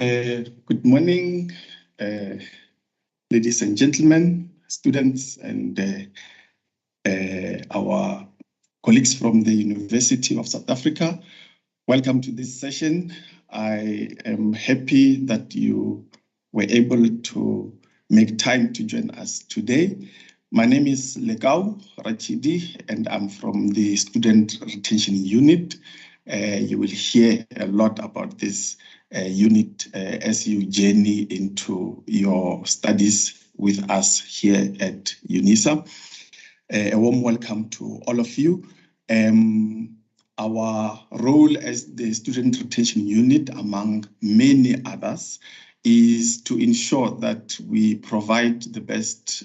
Good morning, ladies and gentlemen, students, and our colleagues from the University of South Africa. Welcome to this session. I am happy that you were able to make time to join us today. My name is Lekau Rachidi, and I'm from the Student Retention Unit. You will hear a lot about this unit as you journey into your studies with us here at Unisa. A warm welcome to all of you. Our role as the Student Retention Unit, among many others, is to ensure that we provide the best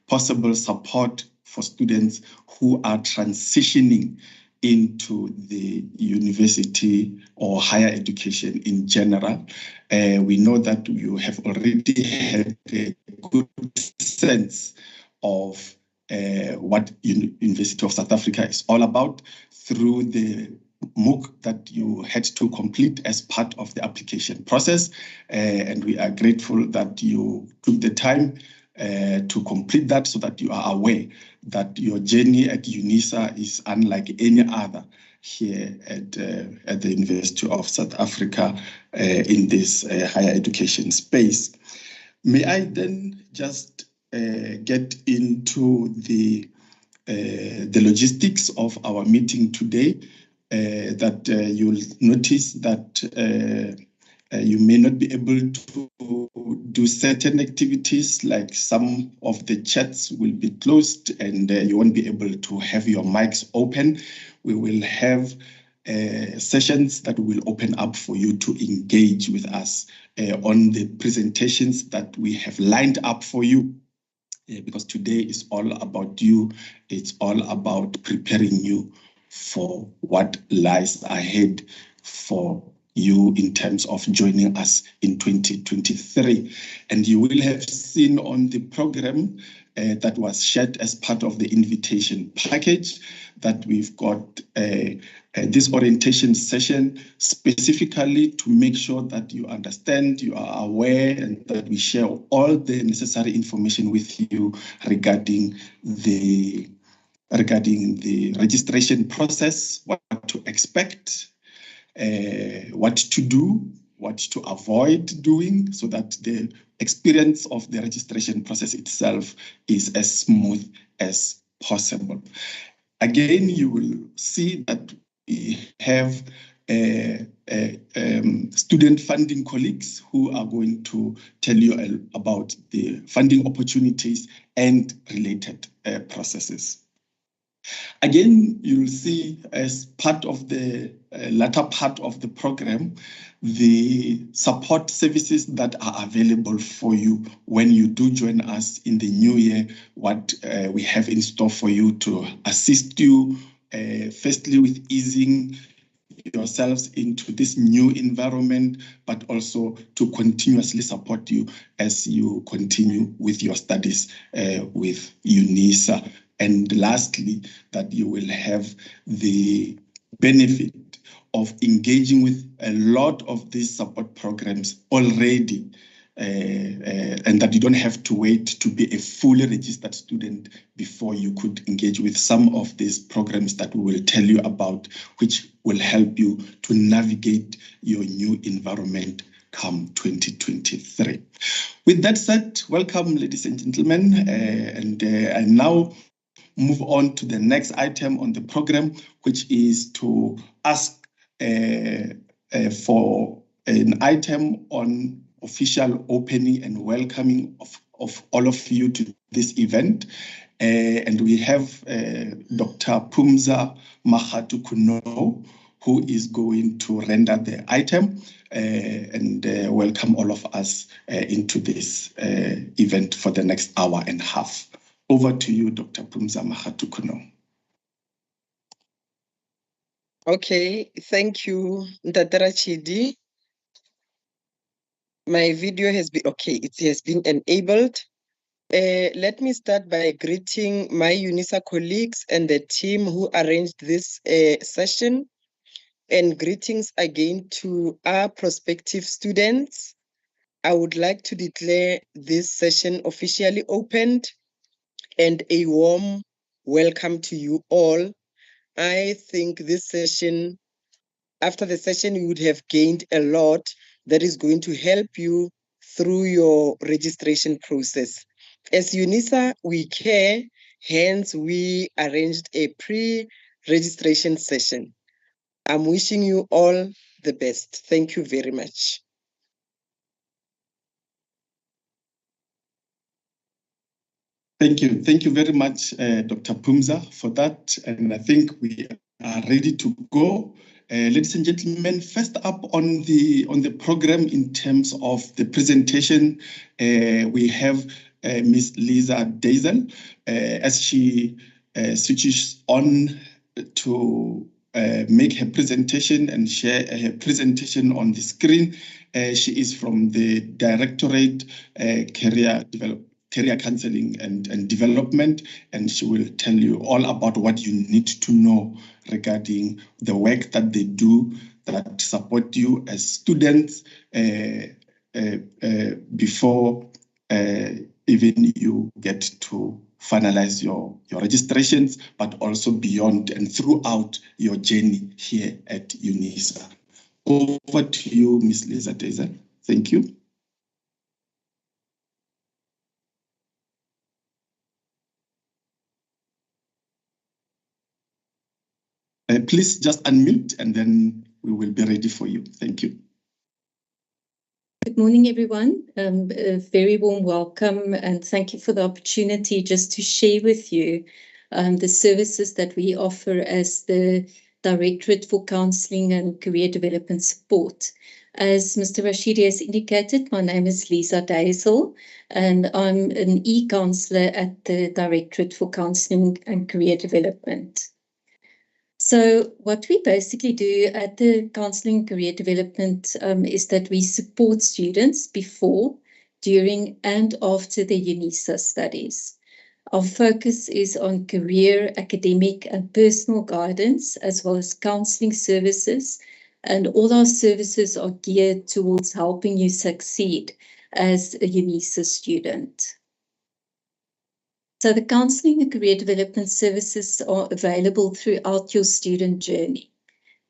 possible support for students who are transitioning into the university or higher education in general. We know that you have already had a good sense of what University of South Africa is all about through the MOOC that you had to complete as part of the application process. And we are grateful that you took the time to complete that so that you are aware that your journey at Unisa is unlike any other here at the University of South Africa in this higher education space. May I then just get into the logistics of our meeting today, that you'll notice that you may not be able to do certain activities, like some of the chats will be closed and you won't be able to have your mics open. We will have sessions that will open up for you to engage with us on the presentations that we have lined up for you. Because today is all about you. It's all about preparing you for what lies ahead for you in terms of joining us in 2023. And you will have seen on the program that was shared as part of the invitation package that we've got this orientation session specifically to make sure that you understand, you are aware, and that we share all the necessary information with you regarding the registration process, what to expect, what to do, what to avoid doing, so that the experience of the registration process itself is as smooth as possible. Again, you will see that we have student funding colleagues who are going to tell you about the funding opportunities and related processes. Again, you'll see as part of the latter part of the program, the support services that are available for you when you do join us in the new year, what we have in store for you to assist you, firstly with easing yourselves into this new environment, but also to continuously support you as you continue with your studies with Unisa. And lastly, that you will have the benefit of engaging with a lot of these support programs already, and that you don't have to wait to be a fully registered student before you could engage with some of these programs that we will tell you about, which will help you to navigate your new environment come 2023. With that said, welcome, ladies and gentlemen, and I now move on to the next item on the program, which is to ask for an item on official opening and welcoming of all of you to this event. And we have Dr. Phumza Makgatu-Kuno, who is going to render the item and welcome all of us into this event for the next hour and a half. Over to you, Dr. Phumza Makgatu-Kuno. Okay, thank you, Ntatara Chidi. My video has been, okay, it has been enabled. Let me start by greeting my Unisa colleagues and the team who arranged this session, and greetings again to our prospective students. I would like to declare this session officially opened and a warm welcome to you all. I think this session, after the session, you would have gained a lot that is going to help you through your registration process. As Unisa, we care, hence we arranged a pre-registration session. I'm wishing you all the best. Thank you very much. Thank you. Thank you very much, Dr. Phumza, for that. And I think we are ready to go. Ladies and gentlemen, first up on the program in terms of the presentation, we have Ms. Lisa Dazel, as she switches on to make her presentation and share her presentation on the screen. She is from the Directorate Career Counseling and Development, and she will tell you all about what you need to know regarding the work that they do that support you as students before even you get to finalize your registrations, but also beyond and throughout your journey here at Unisa. Over to you, Ms. Lisa Dazel. Thank you. Please just unmute and then we will be ready for you. Thank you. Good morning, everyone. A very warm welcome and thank you for the opportunity just to share with you the services that we offer as the Directorate for Counselling and Career Development Support. As Mr. Rashidi has indicated, my name is Lisa Dazel and I'm an e-counsellor at the Directorate for Counselling and Career Development. So what we basically do at the Counselling Career Development is that we support students before, during and after the Unisa studies. Our focus is on career, academic and personal guidance, as well as counselling services, and all our services are geared towards helping you succeed as a Unisa student. So the counselling and career development services are available throughout your student journey.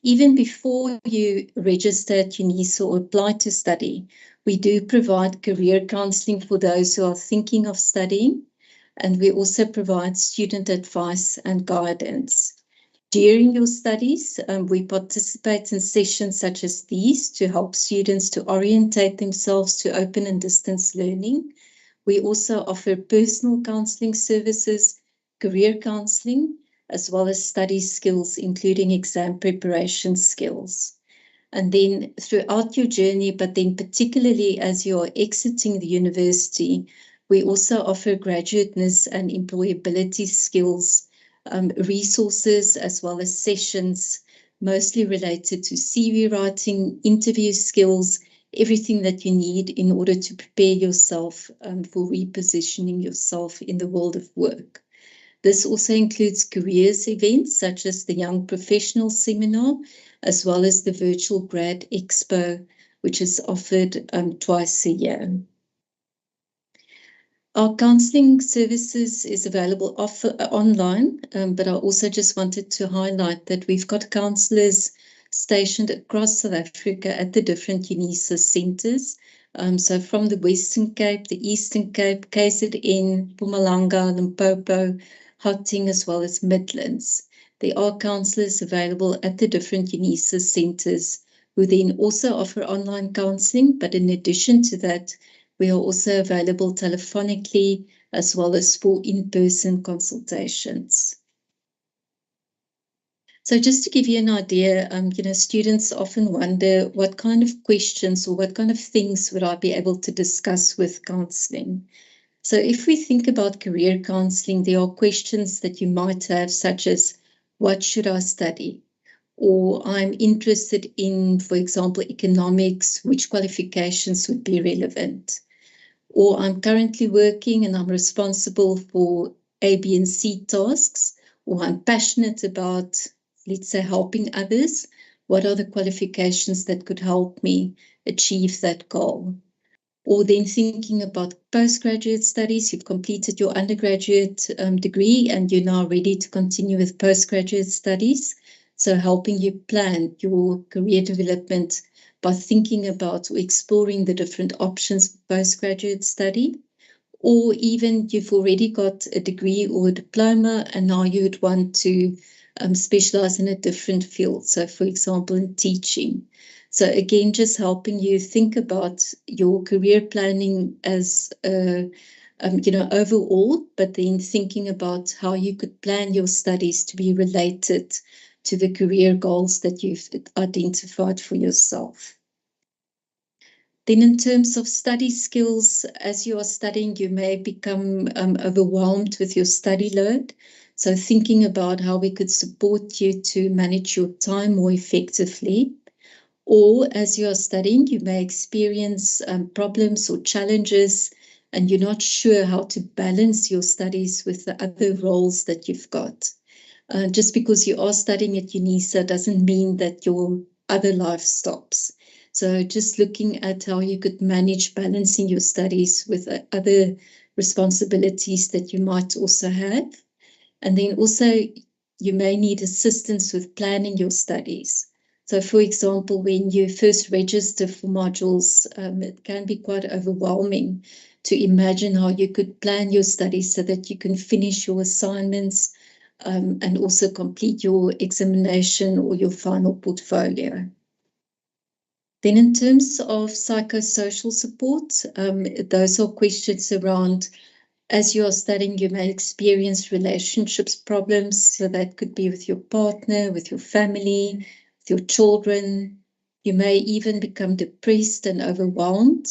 Even before you register at Unisa or apply to study, we do provide career counselling for those who are thinking of studying, and we also provide student advice and guidance. During your studies, we participate in sessions such as these to help students to orientate themselves to open and distance learning. We also offer personal counselling services, career counselling, as well as study skills, including exam preparation skills. And then throughout your journey, but then particularly as you are exiting the university, we also offer graduateness and employability skills, resources, as well as sessions mostly related to CV writing, interview skills, everything that you need in order to prepare yourself for repositioning yourself in the world of work. This also includes careers events such as the Young Professional Seminar, as well as the Virtual Grad Expo, which is offered twice a year. Our counselling services is available online, but I also just wanted to highlight that we've got counsellors stationed across South Africa at the different Unisa centres. So from the Western Cape, the Eastern Cape, KZN, Mpumalanga, Limpopo, Gauteng, as well as Midlands. There are counsellors available at the different Unisa centres who then also offer online counselling, but in addition to that, we are also available telephonically as well as for in-person consultations. So just to give you an idea, students often wonder what kind of questions or what kind of things would I be able to discuss with counselling. So if we think about career counselling, there are questions that you might have, such as, what should I study? Or I'm interested in, for example, economics, which qualifications would be relevant? Or I'm currently working and I'm responsible for A, B, and C tasks, or I'm passionate about, let's say, helping others. What are the qualifications that could help me achieve that goal? Or then thinking about postgraduate studies, you've completed your undergraduate degree and you're now ready to continue with postgraduate studies. So helping you plan your career development by thinking about or exploring the different options for postgraduate study. Or even you've already got a degree or a diploma and now you'd want to specialize in a different field. So for example, in teaching. So again, just helping you think about your career planning as overall, but then thinking about how you could plan your studies to be related to the career goals that you've identified for yourself. Then in terms of study skills, as you are studying, you may become overwhelmed with your study load. So thinking about how we could support you to manage your time more effectively. Or as you are studying, you may experience problems or challenges and you're not sure how to balance your studies with the other roles that you've got. Just because you are studying at Unisa doesn't mean that your other life stops. So just looking at how you could manage balancing your studies with other responsibilities that you might also have. And then also you may need assistance with planning your studies. So for example, when you first register for modules, it can be quite overwhelming to imagine how you could plan your studies so that you can finish your assignments and also complete your examination or your final portfolio. Then in terms of psychosocial support, those are questions around, as you are studying, you may experience relationships problems. So that could be with your partner, with your family, with your children. You may even become depressed and overwhelmed,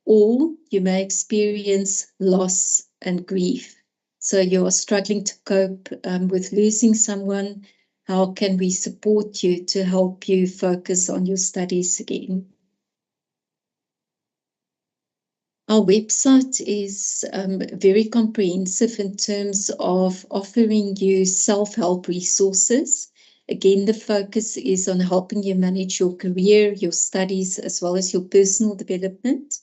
or you may experience loss and grief. So you are struggling to cope with losing someone. How can we support you to help you focus on your studies again? Our website is very comprehensive in terms of offering you self-help resources. Again, the focus is on helping you manage your career, your studies, as well as your personal development.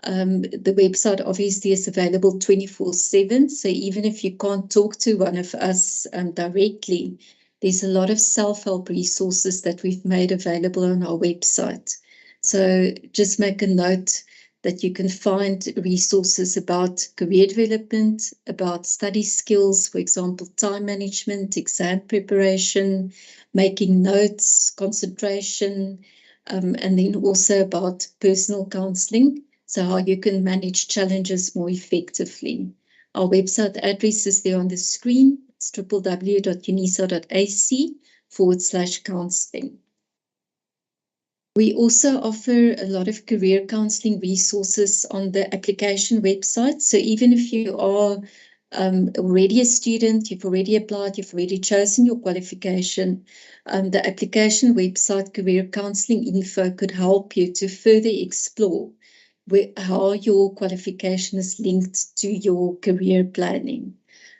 The website obviously is available 24/7. So even if you can't talk to one of us directly, there's a lot of self-help resources that we've made available on our website. So just make a note that you can find resources about career development, about study skills, for example, time management, exam preparation, making notes, concentration, and then also about personal counselling. So how you can manage challenges more effectively. Our website address is there on the screen. It's www.unisa.ac/counselling. We also offer a lot of career counselling resources on the application website. So even if you are already a student, you've already applied, you've already chosen your qualification, the application website Career Counselling Info could help you to further explore how your qualification is linked to your career planning.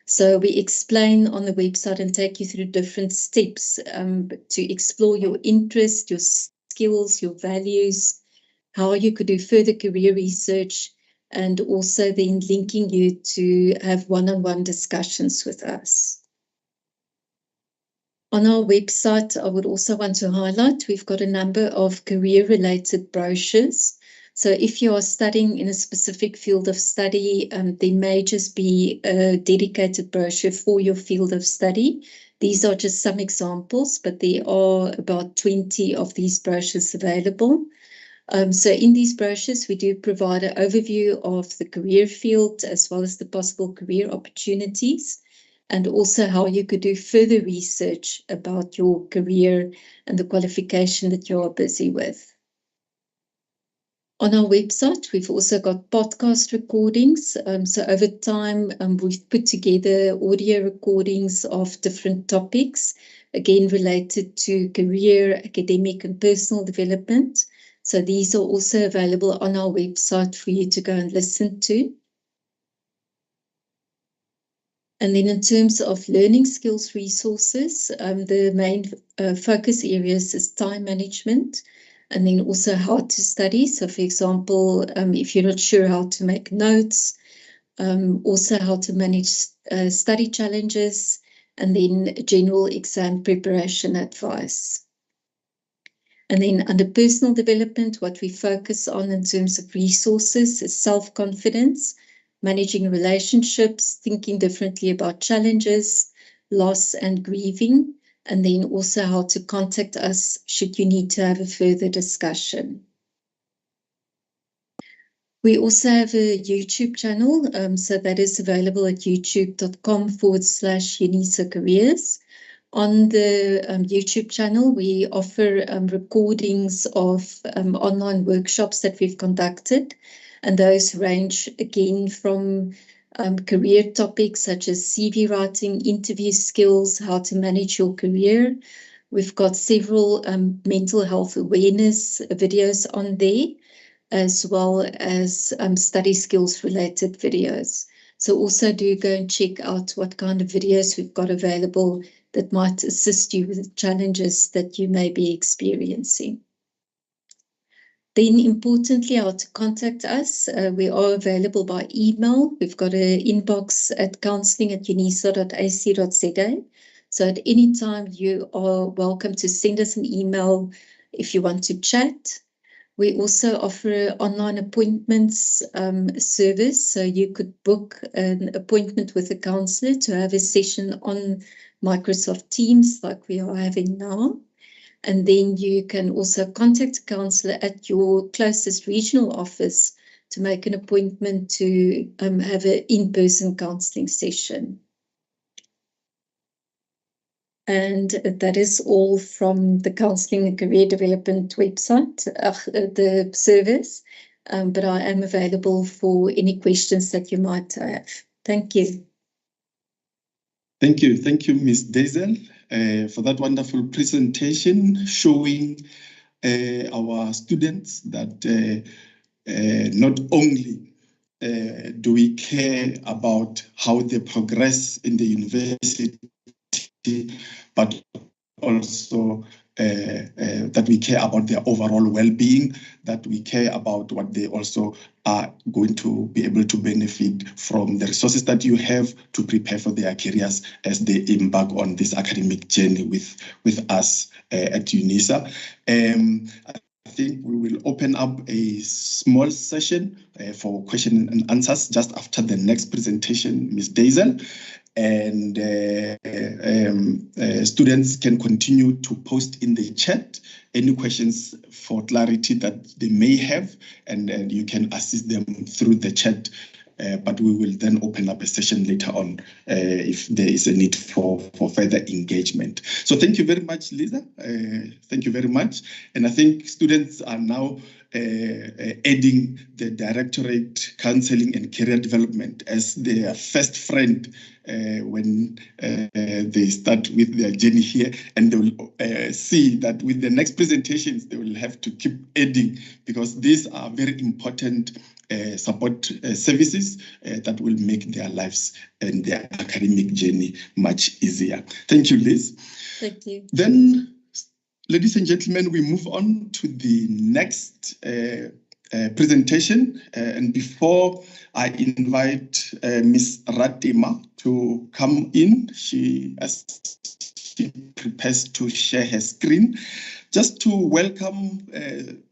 So we explain on the website and take you through different steps to explore your interests, your skills, your values, how you could do further career research, and also then linking you to have one-on-one discussions with us. On our website, I would also want to highlight, we've got a number of career-related brochures. So if you are studying in a specific field of study, there may just be a dedicated brochure for your field of study. These are just some examples, but there are about 20 of these brochures available. So in these brochures, we do provide an overview of the career field as well as the possible career opportunities, and also how you could do further research about your career and the qualification that you are busy with. On our website, we've also got podcast recordings. So over time, we've put together audio recordings of different topics, again related to career, academic, and personal development. So these are also available on our website for you to go and listen to. And then in terms of learning skills resources, the main focus areas is time management, and then also how to study. So for example, if you're not sure how to make notes, also how to manage study challenges, and then general exam preparation advice. And then under personal development, what we focus on in terms of resources is self-confidence, managing relationships, thinking differently about challenges, loss and grieving, and then also how to contact us should you need to have a further discussion. We also have a YouTube channel, so that is available at youtube.com/Unisa Careers. On the YouTube channel, we offer recordings of online workshops that we've conducted, and those range again from career topics such as CV writing, interview skills, how to manage your career. We've got several mental health awareness videos on there, as well as study skills related videos. So also do go and check out what kind of videos we've got available that might assist you with the challenges that you may be experiencing. Then importantly, how to contact us. We are available by email. We've got an inbox at counselling@unisa.ac.za. So at any time you are welcome to send us an email if you want to chat. We also offer online appointments service. So you could book an appointment with a counsellor to have a session on Microsoft Teams like we are having now. And then you can also contact a counsellor at your closest regional office to make an appointment to have an in-person counselling session. And that is all from the Counselling and Career Development website, the service. But I am available for any questions that you might have. Thank you. Thank you, Ms. Daisel, for that wonderful presentation showing our students that not only do we care about how they progress in the university, but also that we care about their overall well-being, that we care about what they also are going to be able to benefit from the resources that you have to prepare for their careers as they embark on this academic journey with us at Unisa. I think we will open up a small session for question and answers just after the next presentation, Ms. Daisel. And students can continue to post in the chat any questions for clarity that they may have, and you can assist them through the chat but we will then open up a session later on if there is a need for further engagement. So thank you very much, Lisa. Thank you very much. And I think students are now adding the Directorate Counseling and Career Development as their first friend when they start with their journey here, and they will see that with the next presentations, they will have to keep adding, because these are very important support services that will make their lives and their academic journey much easier. Thank you, Liz. Thank you. Then, ladies and gentlemen, we move on to the next presentation. And before I invite Ms. Ratima to come in, as she prepares to share her screen, just to welcome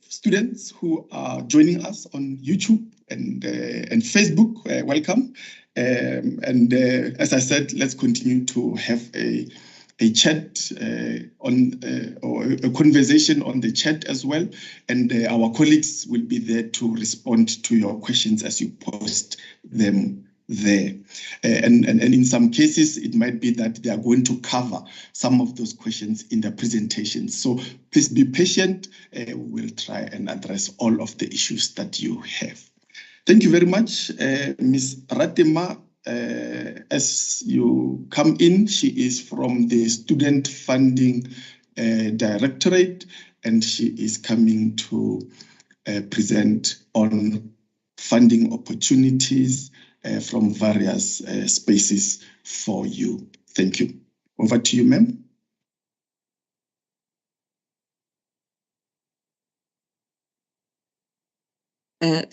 students who are joining us on YouTube and Facebook. Welcome. As I said, let's continue to have a chat or a conversation on the chat as well. And our colleagues will be there to respond to your questions as you post them there. And in some cases, it might be that they are going to cover some of those questions in the presentation. So please be patient. We'll try and address all of the issues that you have. Thank you very much, Ms. Ratima. As you come in, she is from the Student Funding Directorate, and she is coming to present on funding opportunities from various spaces for you. Thank you. Over to you, ma'am.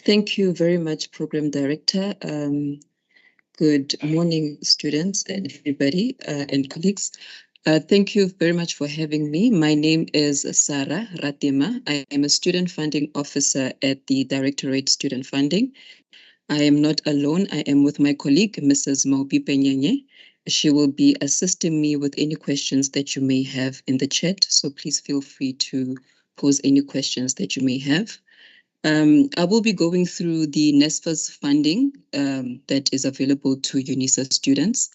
Thank you very much, Program Director. Good morning, students and everybody and colleagues. Thank you very much for having me. My name is Sarah Ratima. I am a Student Funding Officer at the Directorate Student Funding. I am not alone. I am with my colleague, Mrs. Maupi Penyanye. She will be assisting me with any questions that you may have in the chat. So please feel free to pose any questions that you may have. I will be going through the NSFAS funding that is available to Unisa students.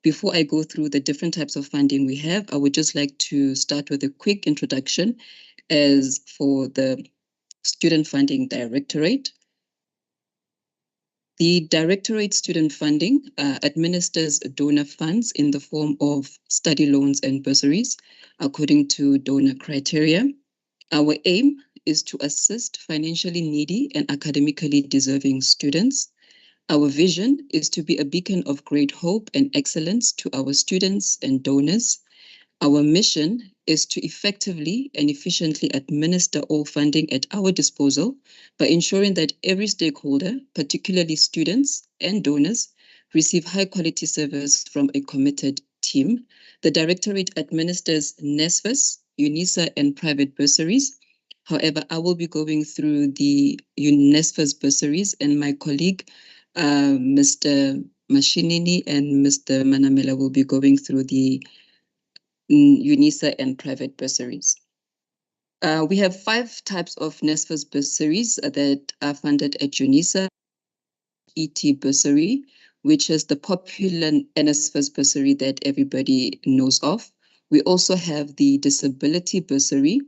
Before I go through the different types of funding we have, I would just like to start with a quick introduction as for the Student Funding Directorate. The Directorate Student Funding administers donor funds in the form of study loans and bursaries according to donor criteria. Our aim is to assist financially needy and academically deserving students. Our vision is to be a beacon of great hope and excellence to our students and donors. Our mission is to effectively and efficiently administer all funding at our disposal by ensuring that every stakeholder, particularly students and donors, receive high-quality service from a committed team. The Directorate administers NSFAS, Unisa, and private bursaries. However, I will be going through the NSFAS bursaries, and my colleague, Mr. Mashinini and Mr. Manamela, will be going through the Unisa and private bursaries. We have 5 types of NSFAS bursaries that are funded at Unisa. ET bursary, which is the popular NSFAS bursary that everybody knows of. We also have the disability bursary,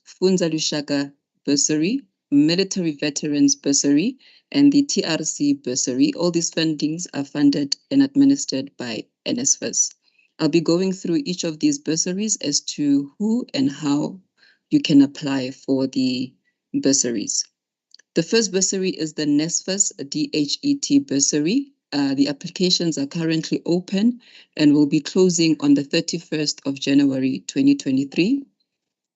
Funza Lushaka bursary, military veterans bursary, and the TRC bursary. All these fundings are funded and administered by NSFAS. I'll be going through each of these bursaries as to who and how you can apply for the bursaries. The first bursary is the NSFAS DHET bursary. The applications are currently open and will be closing on the 31st of January 2023.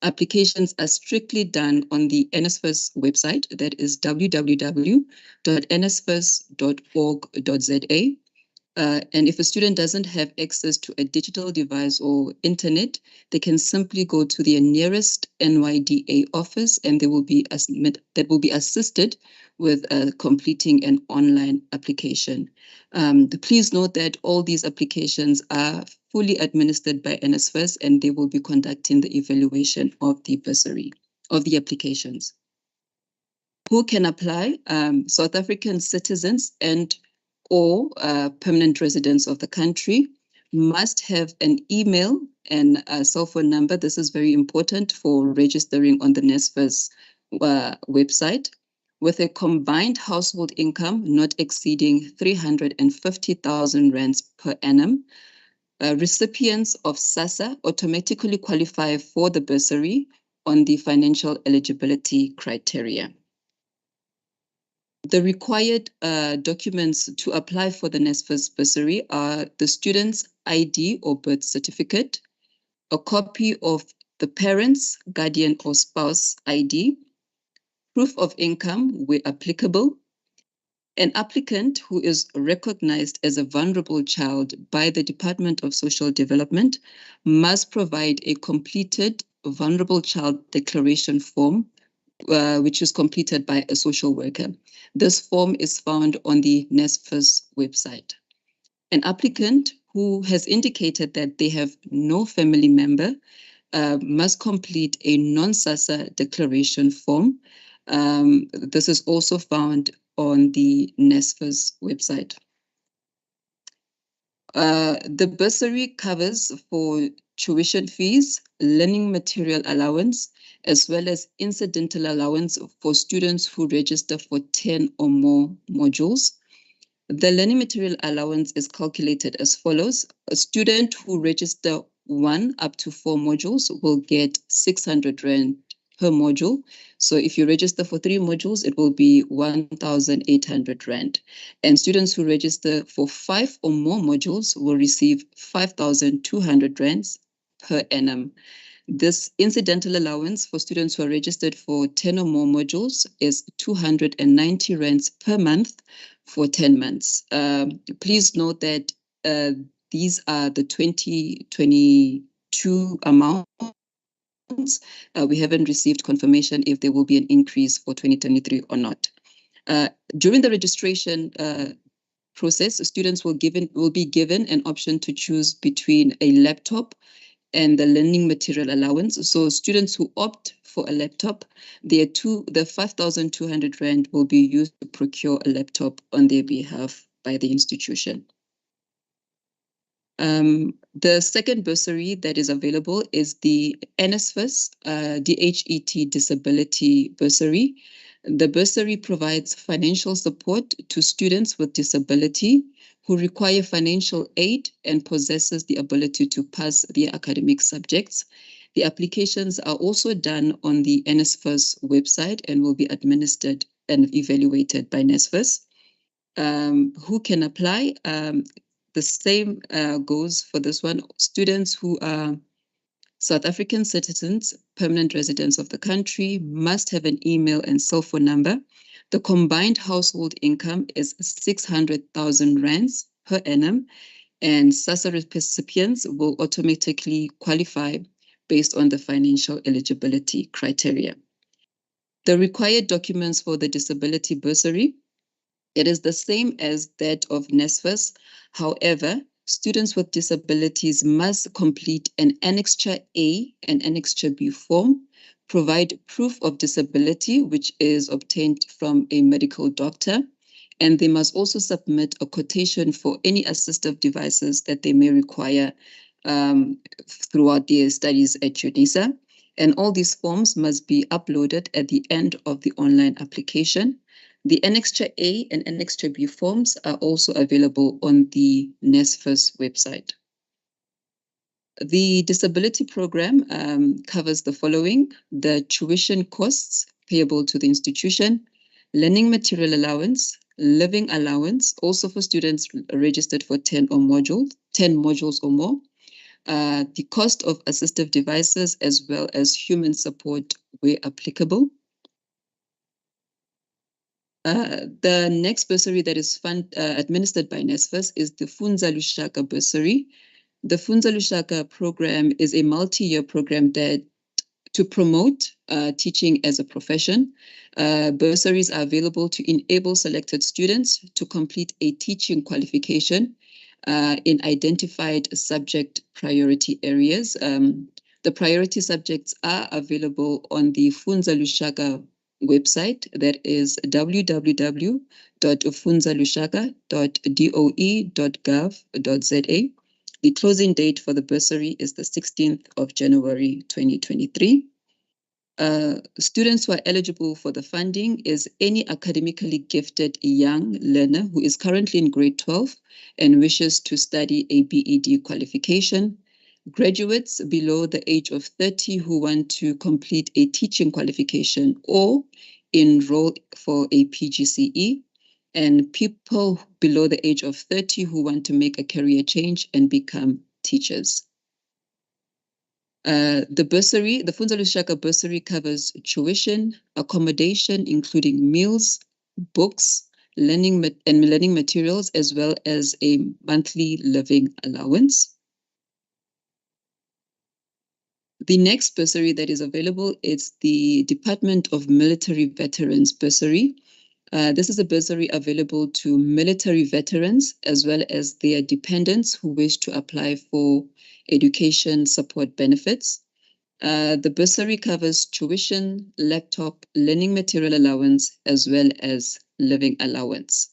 Applications are strictly done on the NSFAS website, that is www.nsfas.org.za. And if a student doesn't have access to a digital device or internet, they can simply go to their nearest NYDA office and they will be assisted with completing an online application. Please note that all these applications are fully administered by NSFAS and they will be conducting the evaluation of the bursary, of the applications. Who can apply? South African citizens and or permanent residents of the country must have an email and a cell phone number. This is very important for registering on the NSFAS website, with a combined household income not exceeding 350,000 rands per annum. Recipients of SASSA automatically qualify for the bursary on the financial eligibility criteria. The required documents to apply for the NSFAS bursary are the student's ID or birth certificate, a copy of the parent's, guardian, or spouse ID, proof of income where applicable. An applicant who is recognized as a vulnerable child by the Department of Social Development must provide a completed vulnerable child declaration form, which is completed by a social worker. This form is found on the NSFAS website. An applicant who has indicated that they have no family member must complete a non-SASSA declaration form. This is also found on the NSFAS website. The bursary covers for tuition fees, learning material allowance, as well as incidental allowance for students who register for 10 or more modules. The learning material allowance is calculated as follows. A student who register 1 up to 4 modules will get 600 Rand per module. So if you register for 3 modules, it will be 1,800 Rand. And students who register for 5 or more modules will receive 5,200 Rands per annum. This incidental allowance for students who are registered for 10 or more modules is 290 Rands per month for 10 months. Please note that these are the 2022 amounts. We haven't received confirmation if there will be an increase for 2023 or not. During the registration process, students will be given an option to choose between a laptop and the learning material allowance. So students who opt for a laptop, the 5,200 Rand will be used to procure a laptop on their behalf by the institution. The second bursary that is available is the NSFAS DHET Disability Bursary. The bursary provides financial support to students with disability who require financial aid and possesses the ability to pass their academic subjects. The applications are also done on the NSFAS website and will be administered and evaluated by NSFAS. Who can apply? The same goes for this one. Students who are South African citizens, permanent residents of the country, must have an email and cell phone number. The combined household income is 600,000 Rands per annum, and SASSA recipients will automatically qualify based on the financial eligibility criteria. The required documents for the disability bursary, it is the same as that of NSFAS. However, students with disabilities must complete an Annexure A and Annexure B form, provide proof of disability, which is obtained from a medical doctor, and they must also submit a quotation for any assistive devices that they may require throughout their studies at Unisa. And all these forms must be uploaded at the end of the online application. The Annexure A and Annexure B forms are also available on the NSFAS website. The disability program covers the following: the tuition costs payable to the institution, learning material allowance, living allowance, also for students registered for 10 modules or more, the cost of assistive devices, as well as human support where applicable. The next bursary that is administered by NSFAS is the Funza Lushaka bursary. The Funza Lushaka program is a multi-year program that to promote teaching as a profession. Bursaries are available to enable selected students to complete a teaching qualification in identified subject priority areas. The priority subjects are available on the Funza Lushaka website, that is www.ufunzalushaka.doe.gov.za. The closing date for the bursary is the 16th of January 2023. Students who are eligible for the funding is any academically gifted young learner who is currently in grade 12 and wishes to study a BEd qualification, graduates below the age of 30 who want to complete a teaching qualification or enroll for a PGCE, and people below the age of 30 who want to make a career change and become teachers. The bursary, the Funza Lushaka bursary, covers tuition, accommodation, including meals, books, learning materials, as well as a monthly living allowance. The next bursary that is available is the Department of Military Veterans bursary. This is a bursary available to military veterans as well as their dependents who wish to apply for education support benefits. The bursary covers tuition, laptop, learning material allowance, as well as living allowance.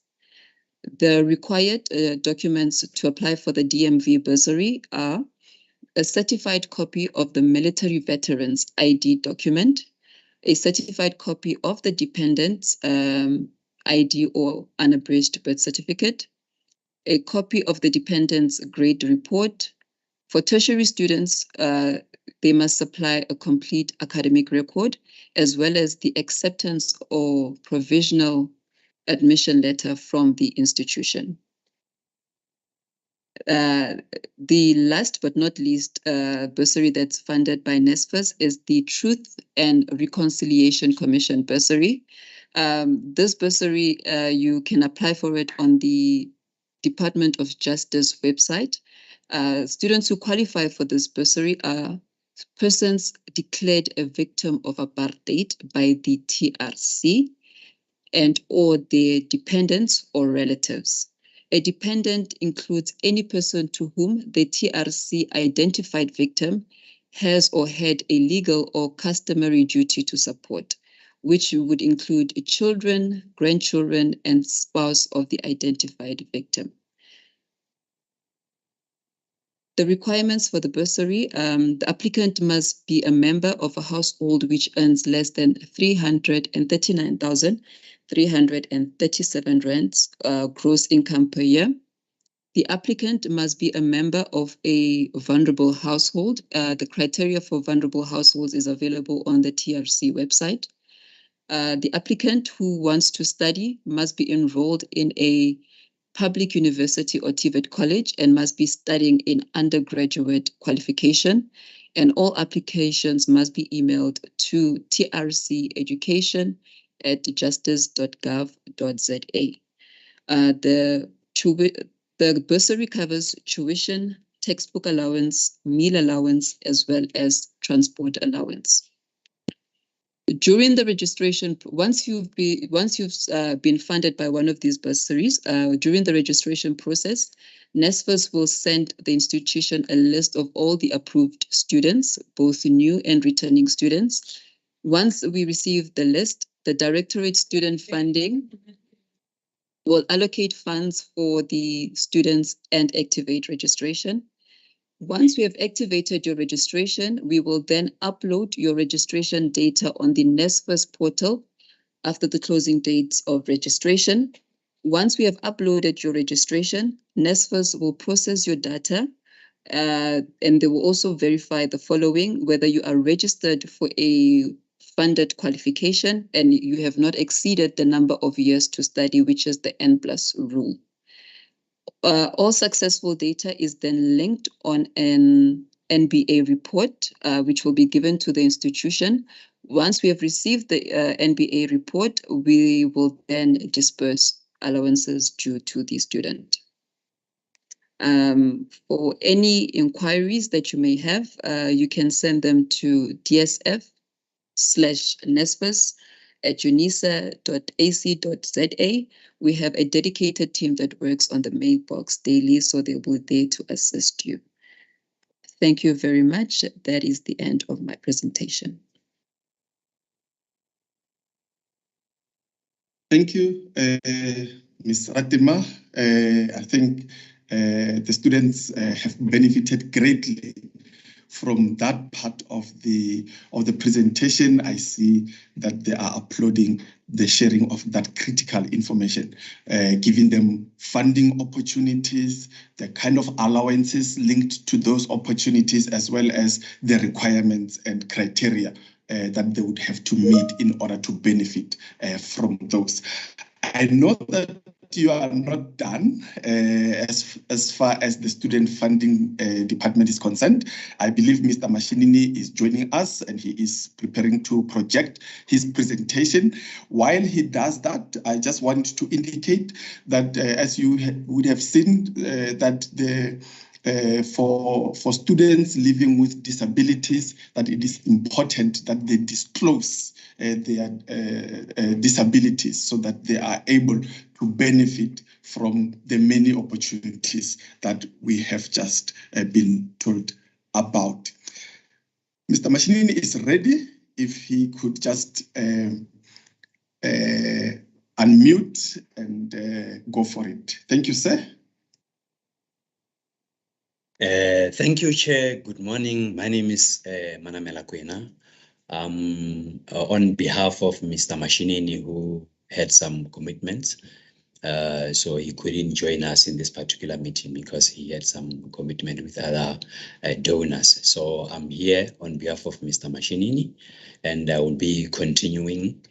The required documents to apply for the DMV bursary are a certified copy of the military veterans ID document, a certified copy of the dependent's ID or unabridged birth certificate, a copy of the dependent's grade report. For tertiary students, they must supply a complete academic record, as well as the acceptance or provisional admission letter from the institution. The last but not least bursary that's funded by NSFAS is the Truth and Reconciliation Commission bursary. This bursary, you can apply for it on the Department of Justice website. Students who qualify for this bursary are persons declared a victim of apartheid by the TRC and or their dependents or relatives. A dependent includes any person to whom the TRC identified victim has or had a legal or customary duty to support, which would include children, grandchildren, and spouse of the identified victim. The requirements for the bursary, the applicant must be a member of a household which earns less than 339,337 rands gross income per year. The applicant must be a member of a vulnerable household. The criteria for vulnerable households is available on the TRC website. The applicant who wants to study must be enrolled in a public university or TVET college and must be studying in undergraduate qualification. And all applications must be emailed to trceducation@justice.gov.za. The bursary covers tuition, textbook allowance, meal allowance, as well as transport allowance. During the registration, once you've been funded by one of these bursaries, during the registration process, NSFAS will send the institution a list of all the approved students, both new and returning students. Once we receive the list, the Directorate Student Funding will allocate funds for the students and activate registration. Once we have activated your registration, we will then upload your registration data on the NSFAS portal after the closing dates of registration. Once we have uploaded your registration, NSFAS will process your data and they will also verify the following: whether you are registered for a funded qualification and you have not exceeded the number of years to study, which is the N+ rule. All successful data is then linked on an NBA report, which will be given to the institution. Once we have received the NBA report, we will then disperse allowances due to the student. For any inquiries that you may have, you can send them to dsf/nesfas@unisa.ac.za. We have a dedicated team that works on the mailbox daily, so they will be there to assist you. Thank you very much. That is the end of my presentation. Thank you, Ms. Ratima. I think the students have benefited greatly from that part of the presentation. I see that they are uploading the sharing of that critical information, giving them funding opportunities, the kind of allowances linked to those opportunities, as well as the requirements and criteria that they would have to meet in order to benefit from those. I know that you are not done as far as the student funding department is concerned. I believe Mr. Mashinini is joining us and he is preparing to project his presentation. While he does that, I just want to indicate that as you would have seen that for students living with disabilities, that it is important that they disclose their disabilities so that they are able to benefit from the many opportunities that we have just been told about. Mr. Mashinini is ready. If he could just unmute and go for it. Thank you, sir. Thank you, Chair. Good morning. My name is Manamela Kwena. On behalf of Mr. Mashinini, who had some commitments, so he couldn't join us in this particular meeting because he had some commitment with other donors. So I'm here on behalf of Mr. Mashinini, and I will be continuing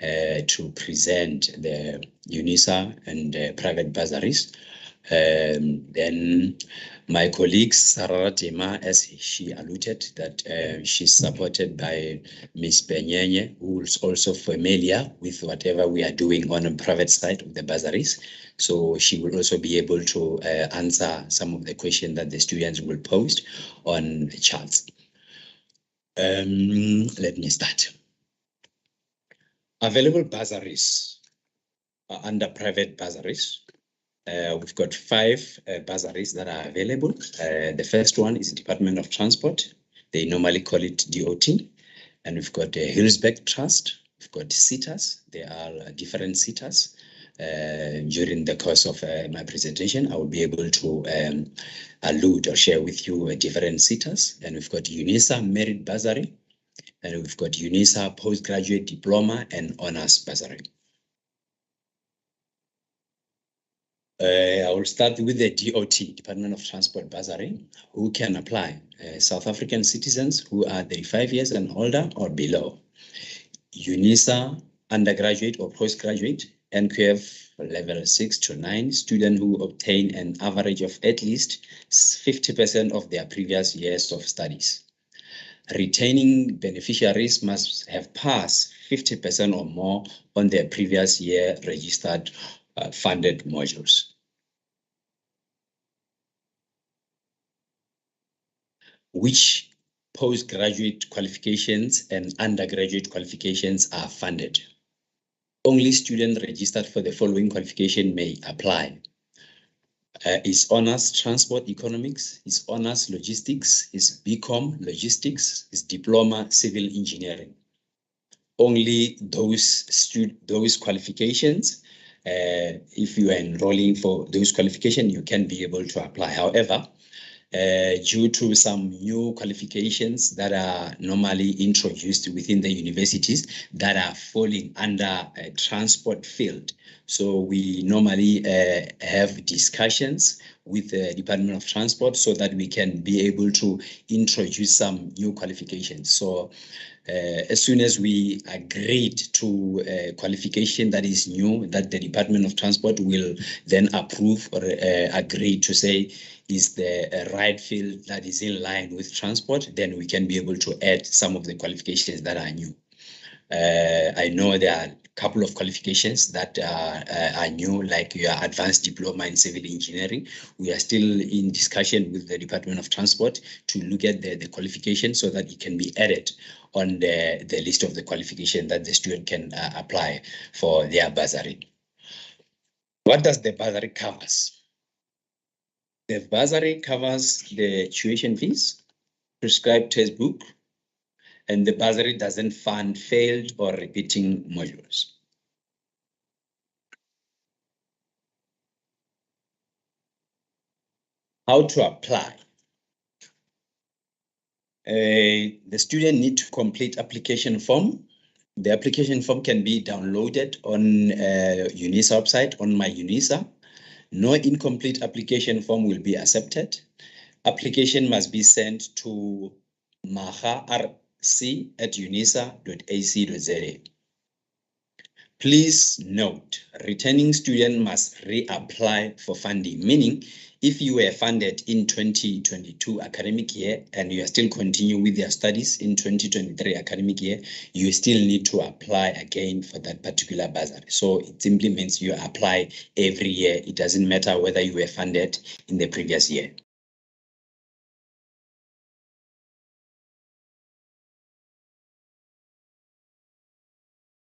to present the Unisa and private bursaries. Then my colleague Sarah Tema, as she alluded, that she's supported by Ms. Benyenye, who is also familiar with whatever we are doing on the private side of the bursaries. So she will also be able to answer some of the questions that the students will post on the charts. Let me start. Available bursaries under private bursaries. We've got 5 bursaries that are available. The first one is Department of Transport. They normally call it DOT. And we've got the Hillsberg Trust. We've got SITAs. There are different SITAs. During the course of my presentation, I will be able to allude or share with you different SITAs. And we've got Unisa Merit Bursary. And we've got Unisa Postgraduate Diploma and Honors Bursary. I will start with the DOT, Department of Transport Bursary. Who can apply? South African citizens who are 35 years and older or below. Unisa undergraduate or postgraduate, NQF level 6 to 9, student who obtain an average of at least 50% of their previous years of studies. Retaining beneficiaries must have passed 50% or more on their previous year registered funded modules. Which postgraduate qualifications and undergraduate qualifications are funded? Only students registered for the following qualification may apply. Is Honors Transport Economics, is Honors Logistics, is BCom Logistics, is Diploma Civil Engineering. Only those qualifications, if you are enrolling for those qualifications, you can be able to apply. However, due to some new qualifications that are normally introduced within the universities that are falling under a transport field. So we normally have discussions with the Department of Transport so that we can be able to introduce some new qualifications. So as soon as we agreed to a qualification that is new, that the Department of Transport will then approve or agree to say is the right field that is in line with transport, then we can be able to add some of the qualifications that are new. I know there are a couple of qualifications that are new, like your advanced diploma in civil engineering. We are still in discussion with the Department of Transport to look at the qualification so that it can be added on the list of the qualification that the student can apply for their bursary. What does the bursary covers? The bursary covers the tuition fees, prescribed textbook, and the bursary doesn't fund failed or repeating modules. How to apply? The student need to complete application form. The application form can be downloaded on Unisa website, on my Unisa. No incomplete application form will be accepted. Application must be sent to maharc@unisa.ac.za. Please note, returning student must reapply for funding, meaning if you were funded in 2022 academic year and you are still continuing with your studies in 2023 academic year, you still need to apply again for that particular bursary. So it simply means you apply every year. It doesn't matter whether you were funded in the previous year.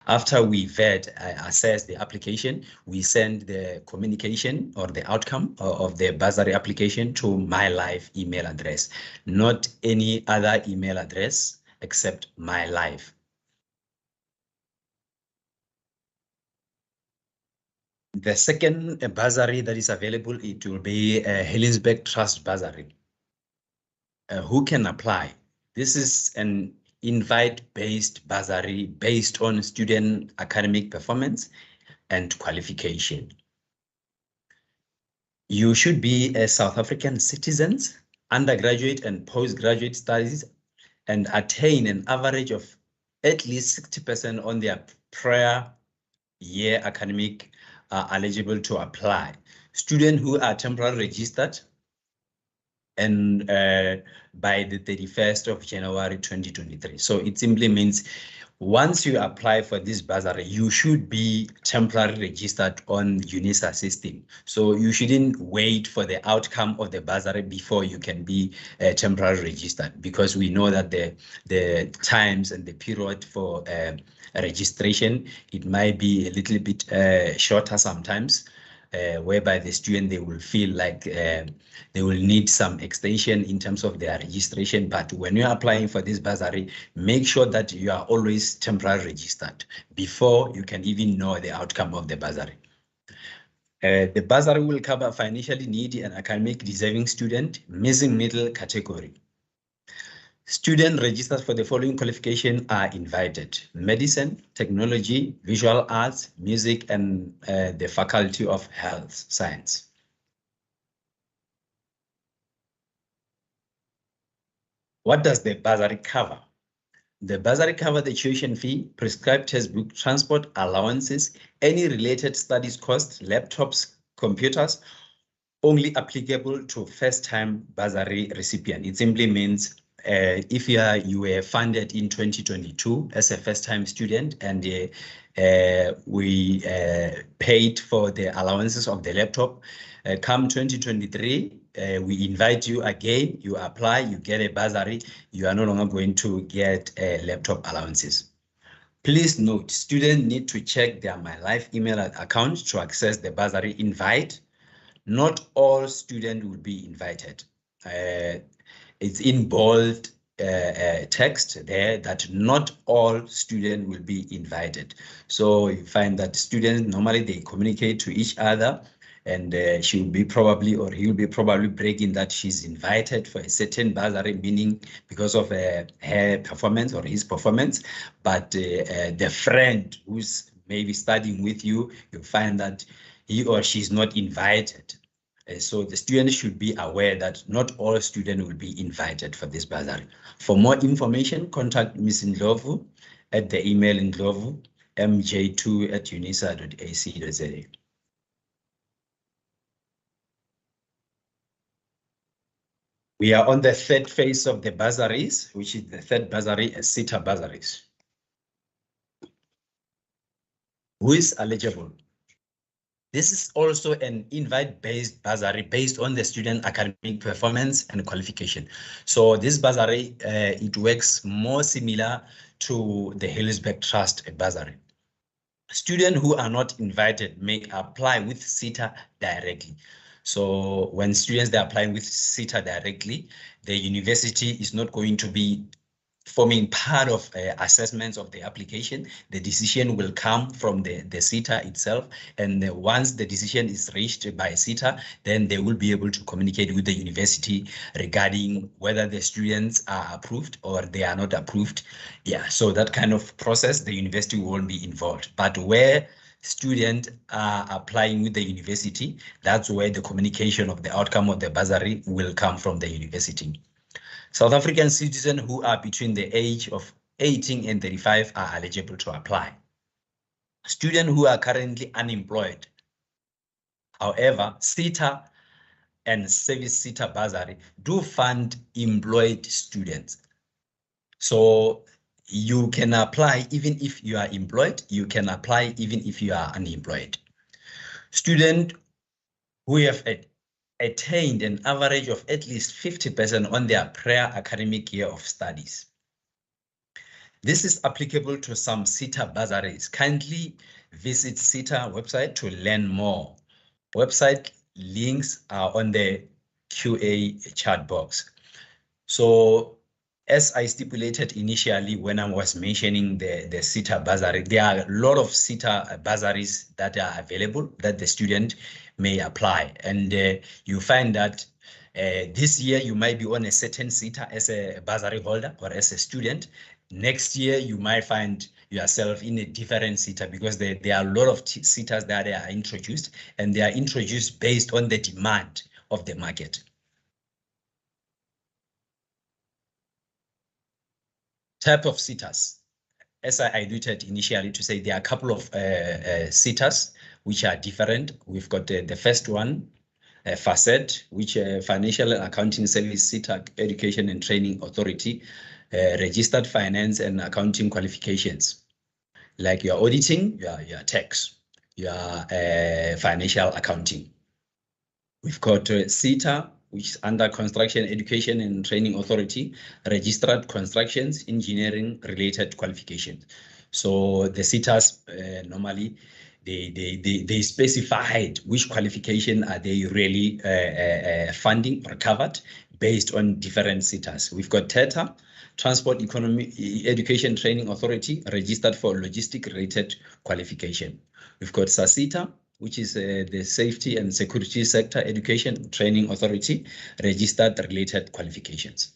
After we assess the application, we send the communication or the outcome of the bursary application to my live email address, not any other email address except my live. The second bursary that is available, it will be a Helensburgh Trust bursary. Who can apply? This is an invite-based bursary based on student academic performance and qualification. You should be a South African citizen, undergraduate and postgraduate studies, and attain an average of at least 60% on their prior year academic are eligible to apply. Students who are temporarily registered and by the 31st of January 2023. So it simply means once you apply for this bursary, you should be temporarily registered on Unisa system. So you shouldn't wait for the outcome of the bursary before you can be temporarily registered, because we know that the times and the period for registration, it might be a little bit shorter sometimes. Whereby the student, they will feel like they will need some extension in terms of their registration. But when you're applying for this bursary, make sure that you are always temporarily registered before you can even know the outcome of the bursary. The bursary will cover financially needy and academic deserving student, missing middle category. Students registered for the following qualification are invited: medicine, technology, visual arts, music, and the Faculty of Health Science. What does the bursary cover? The bursary covers the tuition fee, prescribed textbook, transport allowances, any related studies costs, laptops, computers, only applicable to first-time bursary recipient. It simply means if you were funded in 2022 as a first-time student and we paid for the allowances of the laptop, come 2023, we invite you again, you apply, you get a bursary, you are no longer going to get laptop allowances. Please note, students need to check their My Life email account to access the bursary invite. Not all students will be invited. It's in bold text there that not all students will be invited. So you find that students, normally they communicate to each other, and she will be probably, or he will be probably bragging that she's invited for a certain bursary, meaning because of her performance or his performance. But the friend who's maybe studying with you, you'll find that he or she is not invited. So the students should be aware that not all students will be invited for this bursary. For more information, contact Ms. Ndlovu at the email Ndlovu, mj2@unisa.ac.za. We are on the third phase of the bursaries, which is the third bursary, SETA bursaries. Who is eligible? This is also an invite-based bursary based on the student academic performance and qualification. So this bursary, it works more similar to the Helensburgh Trust bursary. Students who are not invited may apply with SETA directly. So when students, they're applying with SETA directly, the university is not going to be forming part of assessments of the application. The decision will come from the SETA itself, and once the decision is reached by SETA, then they will be able to communicate with the university regarding whether the students are approved or they are not approved. Yeah, so that kind of process, the university won't be involved. But where students are applying with the university, that's where the communication of the outcome of the bursary will come from the university. South African citizens who are between the age of 18 and 35 are eligible to apply. Students who are currently unemployed. However, SETA and Service SETA bursary do fund employed students. So you can apply even if you are employed, you can apply even if you are unemployed. Students who have attained an average of at least 50% on their prior academic year of studies. This is applicable to some SETA bursaries. Kindly visit SETA website to learn more. Website links are on the QA chat box. So as I stipulated initially when I was mentioning the SETA bursary, there are a lot of SETA bursaries that are available that the student may apply. And you find that this year you might be on a certain SETA as a bursary holder or as a student. Next year you might find yourself in a different SETA because there are a lot of SETAs that are introduced, and they are introduced based on the demand of the market. Type of SETAs. As I alluded initially to say, there are a couple of SETAs which are different. We've got the first one, FACET, which Financial and Accounting Service SETA Education and Training Authority, registered finance and accounting qualifications, like your auditing, your tax, your financial accounting. We've got SETA, which is under Construction Education and Training Authority, registered constructions, engineering related qualifications. So the SETAs normally they specified which qualification are they really funding or covered based on different SETAs. We've got TETA, Transport Economy Education Training Authority, registered for logistic related qualification. We've got SASETA, which is the Safety and Security Sector Education Training Authority, registered related qualifications.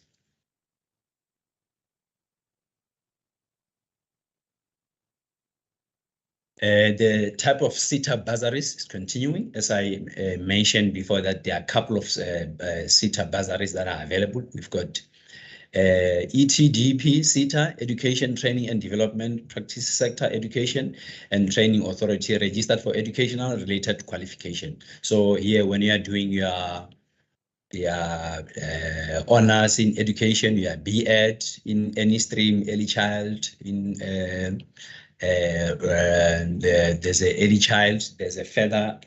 The type of SETA bursaries is continuing. As I mentioned before, that there are a couple of SETA bursaries that are available. We've got ETDP, SETA, Education, Training and Development, Practice Sector Education and Training Authority, registered for educational related qualification. So here, when you are doing your honors in education, your B.Ed in any stream, early child, in there's a early child, there's a further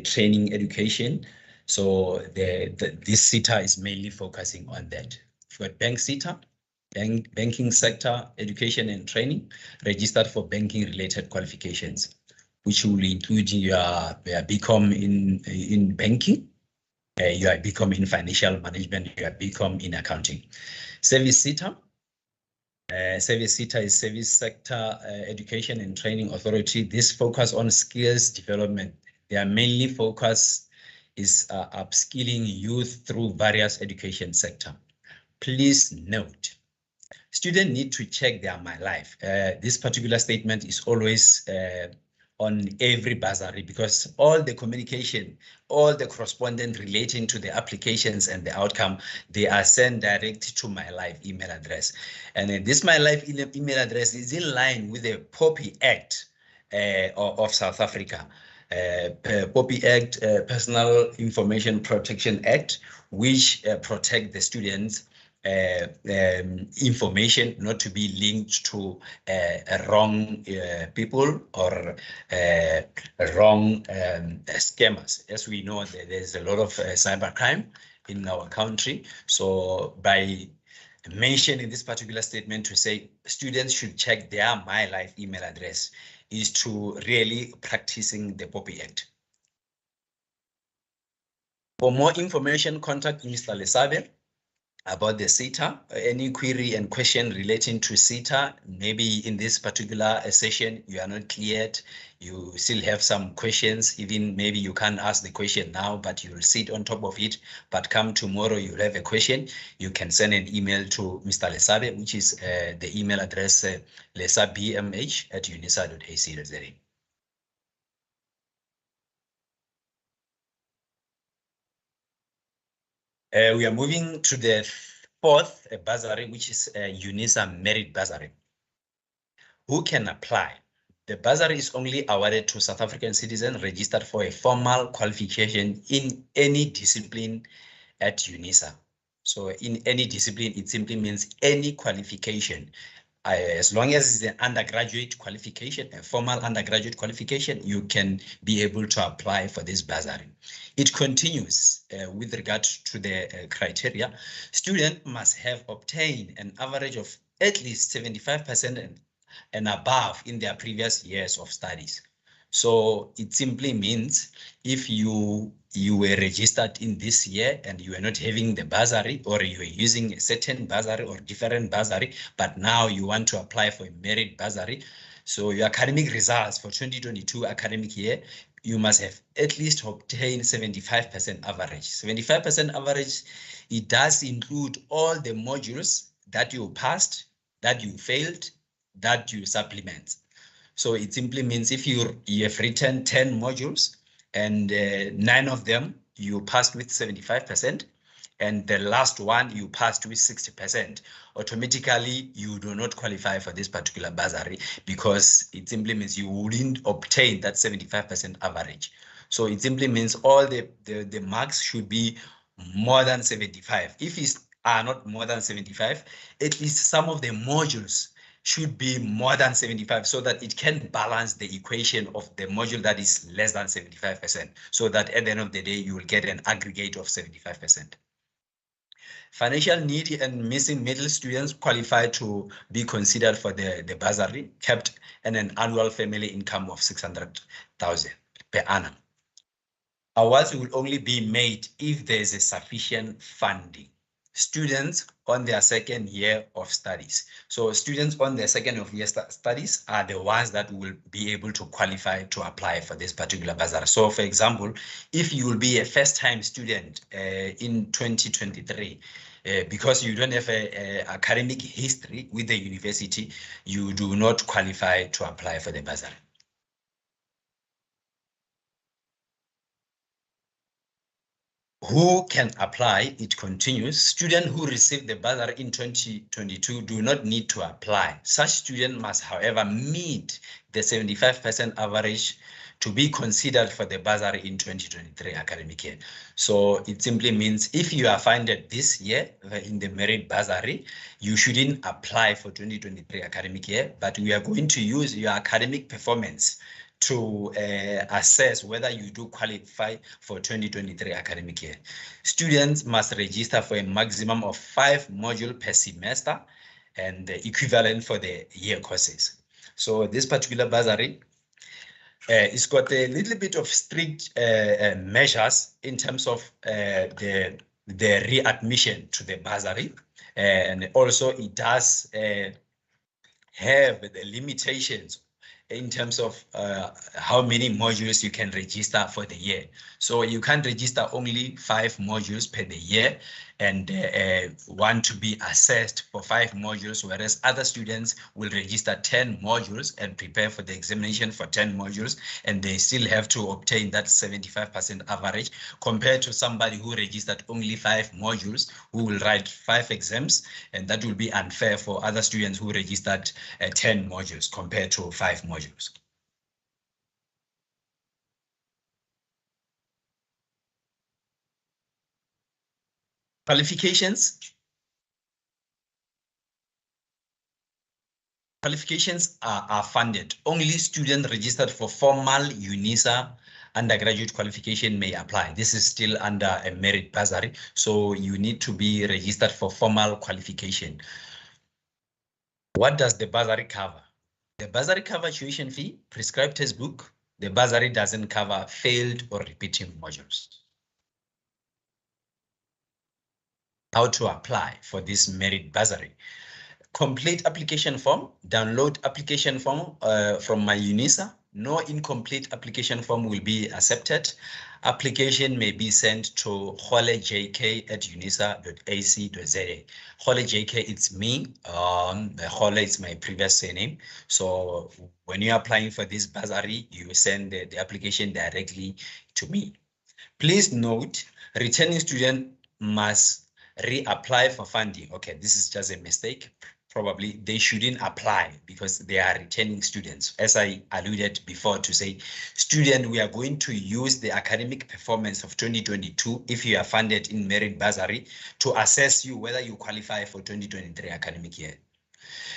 training education. So this SETA is mainly focusing on that. We've got Bank SETA, Banking Sector Education and Training, registered for banking related qualifications, which will include your BCom in banking, your BCom in financial management, your BCom in accounting. Service SETA. Service SETA is Service Sector Education and Training Authority. This focus on skills development. Their mainly focus is upskilling youth through various education sector. Please note, students need to check their My Life. This particular statement is always on every bursary because all the communication, all the correspondence relating to the applications and the outcome, they are sent direct to My Life email address. And this My Life email address is in line with the POPI Act of South Africa. POPI Act, Personal Information Protection Act, which protect the students' information not to be linked to wrong people or wrong scammers. As we know, there's a lot of cybercrime in our country. So by mentioning this particular statement to say students should check their My Life email address is to really practicing the POPI Act. For more information, contact Mr. Lesabe about the SETA, any query and question relating to SETA. Maybe in this particular session, you are not cleared, you still have some questions, even maybe you can't ask the question now, but you'll sit on top of it. But come tomorrow, you'll have a question. You can send an email to Mr. Lesabe, which is the email address lesabmh@unisa.ac.za. We are moving to the fourth bursary, which is Unisa Merit Bursary. Who can apply? The bursary is only awarded to South African citizens registered for a formal qualification in any discipline at Unisa. So in any discipline, it simply means any qualification. As long as it's an undergraduate qualification, a formal undergraduate qualification, you can be able to apply for this bursary. It continues with regard to the criteria. Student must have obtained an average of at least 75% and above in their previous years of studies. So it simply means if you were registered in this year and you are not having the bursary, or you are using a certain bursary or different bursary, but now you want to apply for a merit bursary. So your academic results for 2022 academic year, you must have at least obtained 75% average. 75% average, it does include all the modules that you passed, that you failed, that you supplement. So it simply means if you have written 10 modules and 9 of them you passed with 75%, and the last one you passed with 60%, automatically you do not qualify for this particular bursary, because it simply means you wouldn't obtain that 75% average. So it simply means all the marks should be more than 75. If it's are not more than 75, at least some of the modules should be more than 75, so that it can balance the equation of the module that is less than 75%, so that at the end of the day, you will get an aggregate of 75%. Financial needy and missing middle students qualify to be considered for the bursary, kept in an annual family income of 600,000 per annum. Awards will only be made if there is a sufficient funding. Students on their second year of studies. So students on their second year studies are the ones that will be able to qualify to apply for this particular bursary. So for example, if you will be a first-time student in 2023, because you don't have a academic history with the university, you do not qualify to apply for the bursary. Who can apply? It continues. Students who received the bursary in 2022 do not need to apply. Such students must, however, meet the 75% average to be considered for the bursary in 2023 academic year. So it simply means if you are funded this year in the merit bursary, you shouldn't apply for 2023 academic year, but we are going to use your academic performance to assess whether you do qualify for 2023 academic year. Students must register for a maximum of 5 modules per semester and the equivalent for the year courses. So this particular bursary, it's got a little bit of strict measures in terms of the readmission to the bursary. And also it does have the limitations in terms of how many modules you can register for the year. So you can register only 5 modules per the year and want to be assessed for 5 modules, whereas other students will register 10 modules and prepare for the examination for 10 modules, and they still have to obtain that 75% average, compared to somebody who registered only 5 modules, who will write 5 exams, and that will be unfair for other students who registered 10 modules compared to 5 modules. Qualifications. Qualifications are funded. Only students registered for formal Unisa undergraduate qualification may apply. This is still under a merit bursary, so you need to be registered for formal qualification. What does the bursary cover? The bursary covers tuition fee, prescribed textbook. The bursary doesn't cover failed or repeating modules. how to apply for this merit bursary. Complete application form, download application form from my Unisa. No incomplete application form will be accepted. Application may be sent to holejk@unisa.ac.za. Holejk, it's me. Hole is my previous surname. So when you're applying for this bursary, you send the application directly to me. Please note, returning student must reapply for funding. Okay, this is just a mistake. Probably they shouldn't apply because they are returning students. As I alluded before to say, student, we are going to use the academic performance of 2022 if you are funded in merit bursary to assess you whether you qualify for 2023 academic year.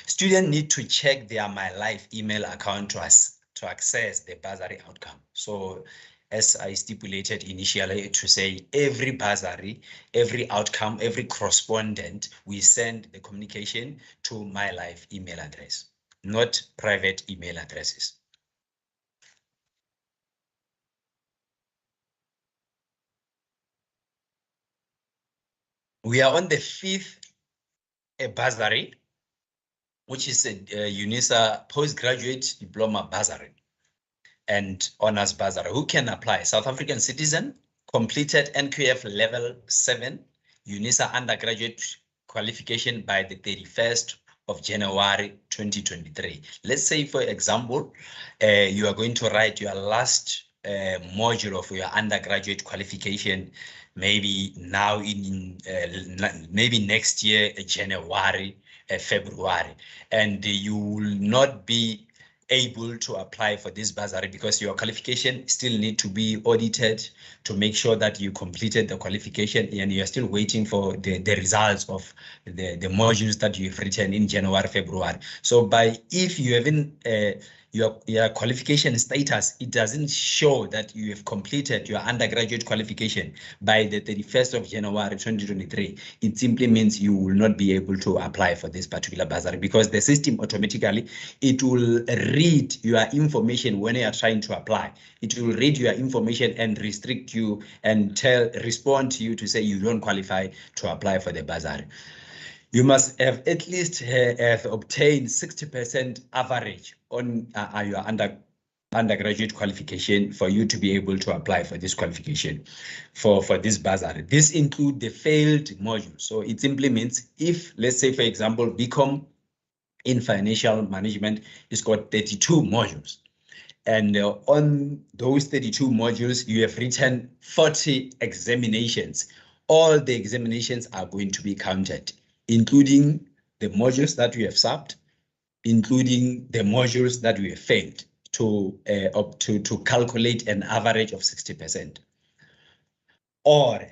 Students need to check their My Life email account to access the bursary outcome. So as I stipulated initially to say every bursary, every outcome, every correspondent, we send the communication to My Life email address, not private email addresses. We are on the 5th bursary, which is a Unisa postgraduate diploma bursary and honors bursary. Who can apply? South African citizen, completed NQF level 7, Unisa undergraduate qualification by the 31st of January 2023. Let's say, for example, you are going to write your last module of your undergraduate qualification, maybe now maybe next year, January, February, and you will not be able to apply for this bursary because your qualification still need to be audited to make sure that you completed the qualification, and you're still waiting for the results of the modules that you've written in January, February. So if you haven't your qualification status, it doesn't show that you have completed your undergraduate qualification by the 31st of January 2023. It simply means you will not be able to apply for this particular bursary because the system automatically, it will read your information when you are trying to apply. It will read your information and restrict you and respond to you to say you don't qualify to apply for the bursary. You must have at least have obtained 60% average on your undergraduate qualification for you to be able to apply for this qualification for this bursary. This includes the failed module. So it simply means if, let's say, for example, BCom in financial management is got 32 modules. And on those 32 modules, you have written 40 examinations. All the examinations are going to be counted, including the modules that we have subbed, including the modules that we have failed to calculate an average of 60%. Or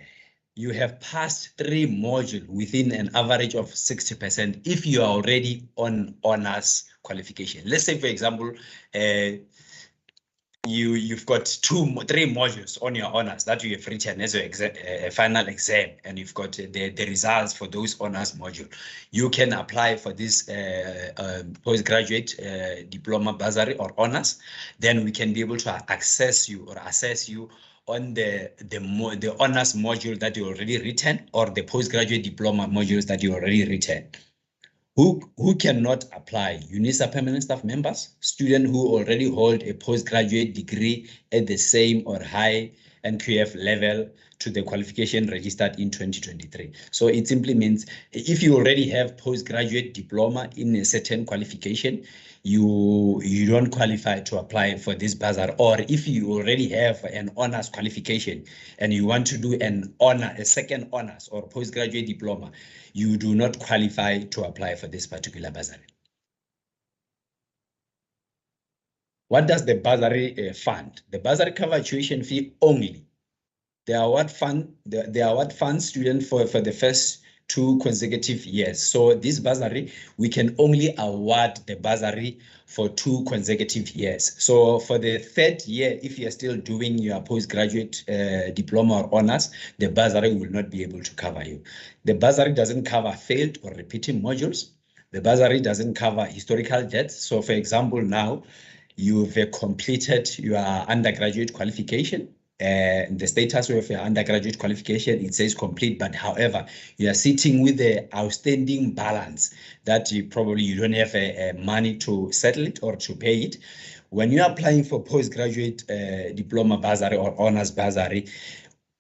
you have passed 3 modules within an average of 60% if you are already on honors qualification. Let's say, for example, you've got 3 modules on your honors that you have written as a final exam, and you've got the results for those honors module. You can apply for this postgraduate diploma bursary or honors. Then we can be able to access you or assess you on the honors module that you already written or the postgraduate diploma modules that you already written. Who cannot apply? Unisa permanent staff members, students who already hold a postgraduate degree at the same or high NQF level to the qualification registered in 2023. So it simply means if you already have postgraduate diploma in a certain qualification, you don't qualify to apply for this bursary. Or if you already have an honors qualification and you want to do a second honors or postgraduate diploma, you do not qualify to apply for this particular bursary. What does the bursary fund? The bursary cover tuition fee only. The award fund students for the first 2 consecutive years. So this bursary, we can only award the bursary for 2 consecutive years. So for the 3rd year, if you are still doing your postgraduate diploma or honors, the bursary will not be able to cover you. The bursary doesn't cover failed or repeating modules. The bursary doesn't cover historical debts. So for example, now you've completed your undergraduate qualification the status of your undergraduate qualification, it says complete, but however, you are sitting with the outstanding balance that you don't have money to settle it or to pay it. When you are applying for postgraduate diploma bursary or honors bursary,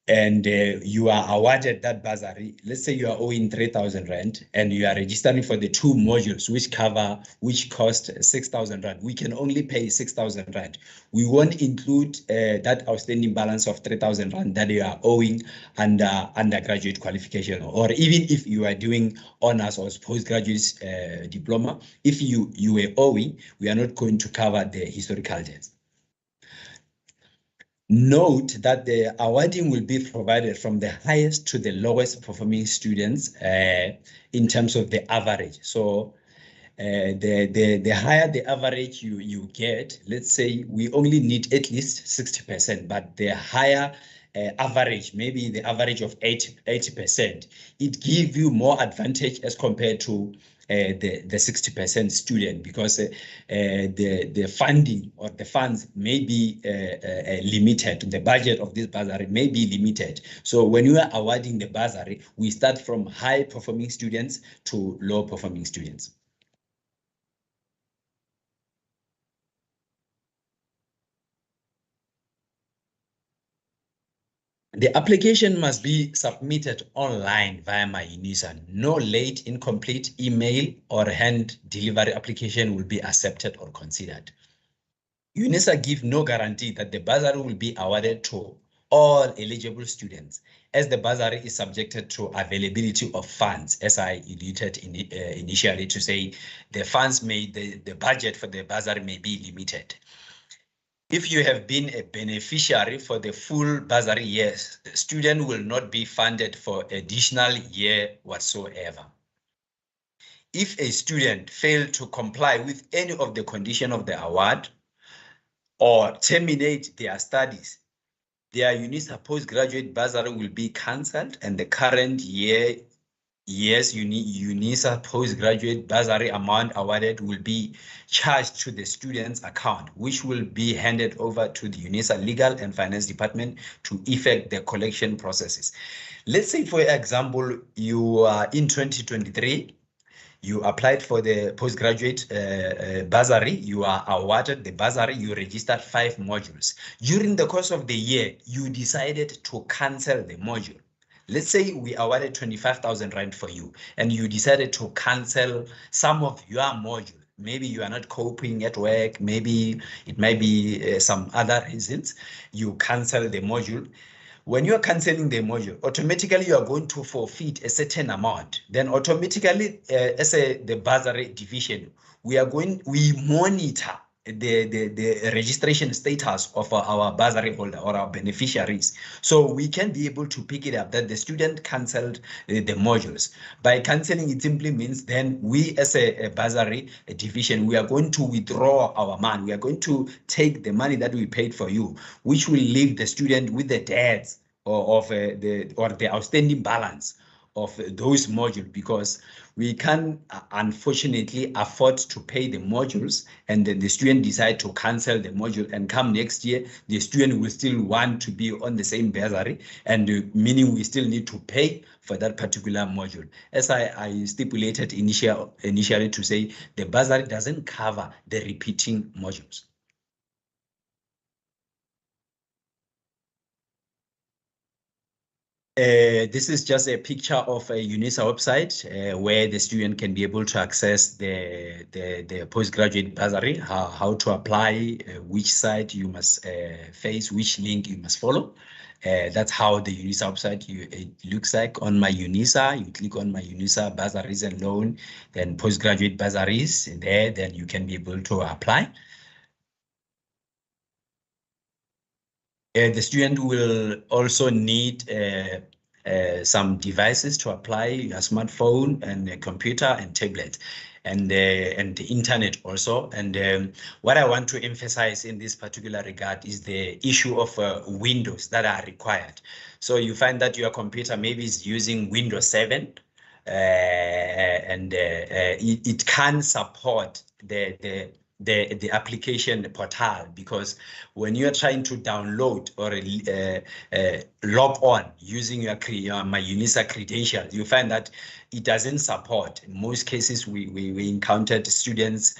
and you are awarded that bursary, let's say you are owing 3,000 rand and you are registering for the 2 modules which cost 6,000 rand. We can only pay 6,000 rand. We won't include that outstanding balance of 3,000 rand that you are owing under undergraduate qualification, or even if you are doing honors or postgraduate diploma, if you were owing, we are not going to cover the historical debts. Note that the awarding will be provided from the highest to the lowest performing students in terms of the average. So the higher the average you get, let's say we only need at least 60%, but the higher average, maybe the average of 80%, it gives you more advantage as compared to the 60% student, because the funding or the funds may be limited. The budget of this bursary may be limited. So when you are awarding the bursary, we start from high performing students to low performing students. The application must be submitted online via my Unisa. No late, incomplete email or hand delivery application will be accepted or considered. Unisa gives no guarantee that the bursary will be awarded to all eligible students, as the bursary is subjected to availability of funds, as I alluded initially to say, the funds the budget for the bursary may be limited. If you have been a beneficiary for the full bursary years, the student will not be funded for additional year whatsoever. If a student failed to comply with any of the conditions of the award or terminate their studies, their Unisa postgraduate bursary will be cancelled, and the current year's Unisa postgraduate bursary amount awarded will be charged to the student's account, which will be handed over to the Unisa Legal and Finance Department to effect the collection processes. Let's say, for example, you are in 2023, you applied for the postgraduate bursary, you are awarded the bursary, you registered 5 modules. During the course of the year, you decided to cancel the module. Let's say we awarded 25,000 rand for you, and you decided to cancel some of your module. Maybe you are not coping at work, maybe it might be some other reasons. You cancel the module. When you are canceling the module, automatically you are going to forfeit a certain amount. Then automatically, as the bursary division, we monitor the registration status of our bursary holder or our beneficiaries. So we can be able to pick it up that the student canceled the modules. By canceling, it simply means then we, as a bursary division, we are going to withdraw our money. We are going to take the money that we paid for you, which will leave the student with the debts or the outstanding balance of those modules, because we can unfortunately afford to pay the modules, and then the student decide to cancel the module, and come next year the student will still want to be on the same bursary, and meaning we still need to pay for that particular module. As I stipulated initially to say, the bursary doesn't cover the repeating modules. This is just a picture of a Unisa website where the student can be able to access the postgraduate bursary, how to apply, which site you must face, which link you must follow. That's how the Unisa website it looks like. On my Unisa, you click on my Unisa bursaries and loan, then postgraduate bursaries there, then you can be able to apply. The student will also need some devices to apply, a smartphone and a computer and tablet, and the internet also. And what I want to emphasize in this particular regard is the issue of Windows that are required. So you find that your computer maybe is using Windows 7, and it can support the the application portal, because when you are trying to download or log on using your my Unisa credentials, you find that it doesn't support. In most cases, we encountered students